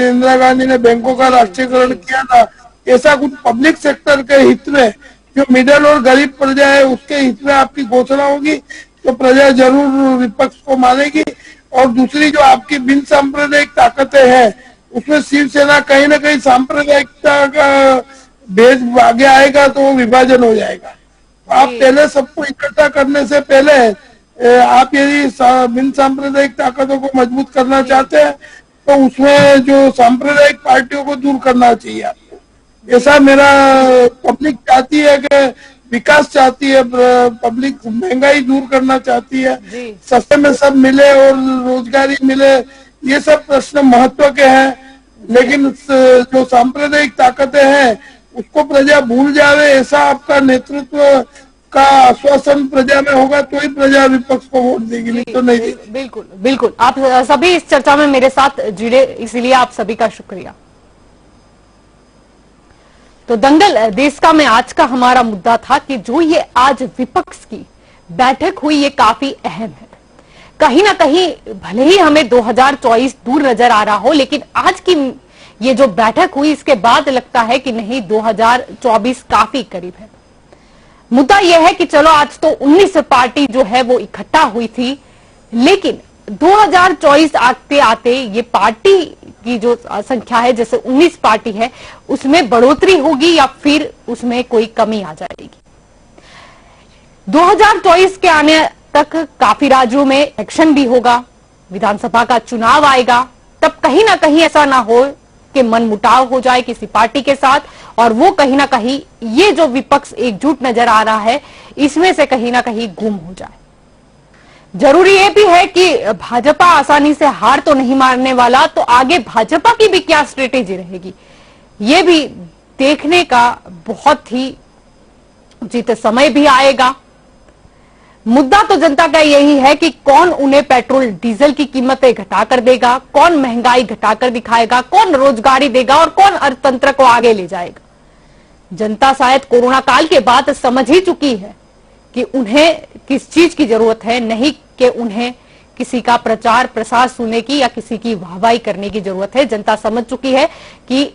इंदिरा गांधी ने बैंकों का राष्ट्रीयकरण किया था। ऐसा कुछ पब्लिक सेक्टर के हित में, जो मिडिल और गरीब प्रजा है उसके हित में आपकी घोषणा होगी तो प्रजा जरूर विपक्ष को मानेगी। और दूसरी जो आपकी बिन सांप्रदायिक ताकतें हैं, उसमें शिवसेना कहीं ना कहीं सांप्रदायिकता का भेद आगे आएगा तो वो विभाजन हो जाएगा। तो आप पहले सबको इकट्ठा करने से पहले आप यदि बिन सांप्रदायिक ताकतों को मजबूत करना चाहते हैं तो उसमें जो सांप्रदायिक पार्टियों को दूर करना चाहिए आपको। ऐसा मेरा पब्लिक चाहती है कि विकास चाहती है, पब्लिक महंगाई दूर करना चाहती है, सस्ते में सब मिले और रोजगारी मिले, ये सब प्रश्न महत्व के हैं। लेकिन जो सांप्रदायिक ताकतें हैं उसको प्रजा भूल जावे, ऐसा आपका नेतृत्व का आश्वासन प्रजा में होगा तो ही प्रजा विपक्ष को वोट देगी, नहीं तो नहीं देगी।
बिल्कुल बिल्कुल, आप सभी इस चर्चा में मेरे साथ जुड़े, इसीलिए आप सभी का शुक्रिया। तो दंगल देश का में आज का हमारा मुद्दा था कि जो ये आज विपक्ष की बैठक हुई ये काफी अहम है। कहीं ना कहीं भले ही हमें 2024 दूर नजर आ रहा हो, लेकिन आज की ये जो बैठक हुई इसके बाद लगता है कि नहीं 2024 काफी करीब है। मुद्दा यह है कि चलो आज तो 19 पार्टी जो है वो इकट्ठा हुई थी, लेकिन 2024 आते आते ये पार्टी की जो संख्या है, जैसे 19 पार्टी है, उसमें बढ़ोतरी होगी या फिर उसमें कोई कमी आ जाएगी। 2024 के आने तक काफी राज्यों में इलेक्शन भी होगा, विधानसभा का चुनाव आएगा, तब कहीं ना कहीं ऐसा ना हो कि मनमुटाव हो जाए किसी पार्टी के साथ, और वो कहीं ना कहीं ये जो विपक्ष एकजुट नजर आ रहा है इसमें से कहीं ना कहीं गुम हो जाए। जरूरी ये भी है कि भाजपा आसानी से हार तो नहीं मारने वाला, तो आगे भाजपा की भी क्या स्ट्रेटेजी रहेगी ये भी देखने का बहुत ही उचित समय भी आएगा। मुद्दा तो जनता का यही है कि कौन उन्हें पेट्रोल डीजल की कीमतें घटाकर देगा, कौन महंगाई घटाकर दिखाएगा, कौन रोजगारी देगा और कौन अर्थतंत्र को आगे ले जाएगा। जनता शायद कोरोना काल के बाद समझ ही चुकी है कि उन्हें किस चीज की जरूरत है, नहीं कि उन्हें किसी का प्रचार प्रसार सुनने की या किसी की वाहवाही करने की जरूरत है। जनता समझ चुकी है कि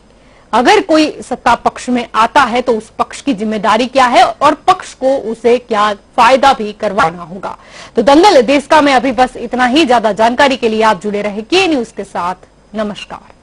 अगर कोई सत्ता पक्ष में आता है तो उस पक्ष की जिम्मेदारी क्या है और पक्ष को उसे क्या फायदा भी करवाना होगा। तो दंगल देश का में अभी बस इतना ही। ज्यादा जानकारी के लिए आप जुड़े रहे के न्यूज के साथ। नमस्कार।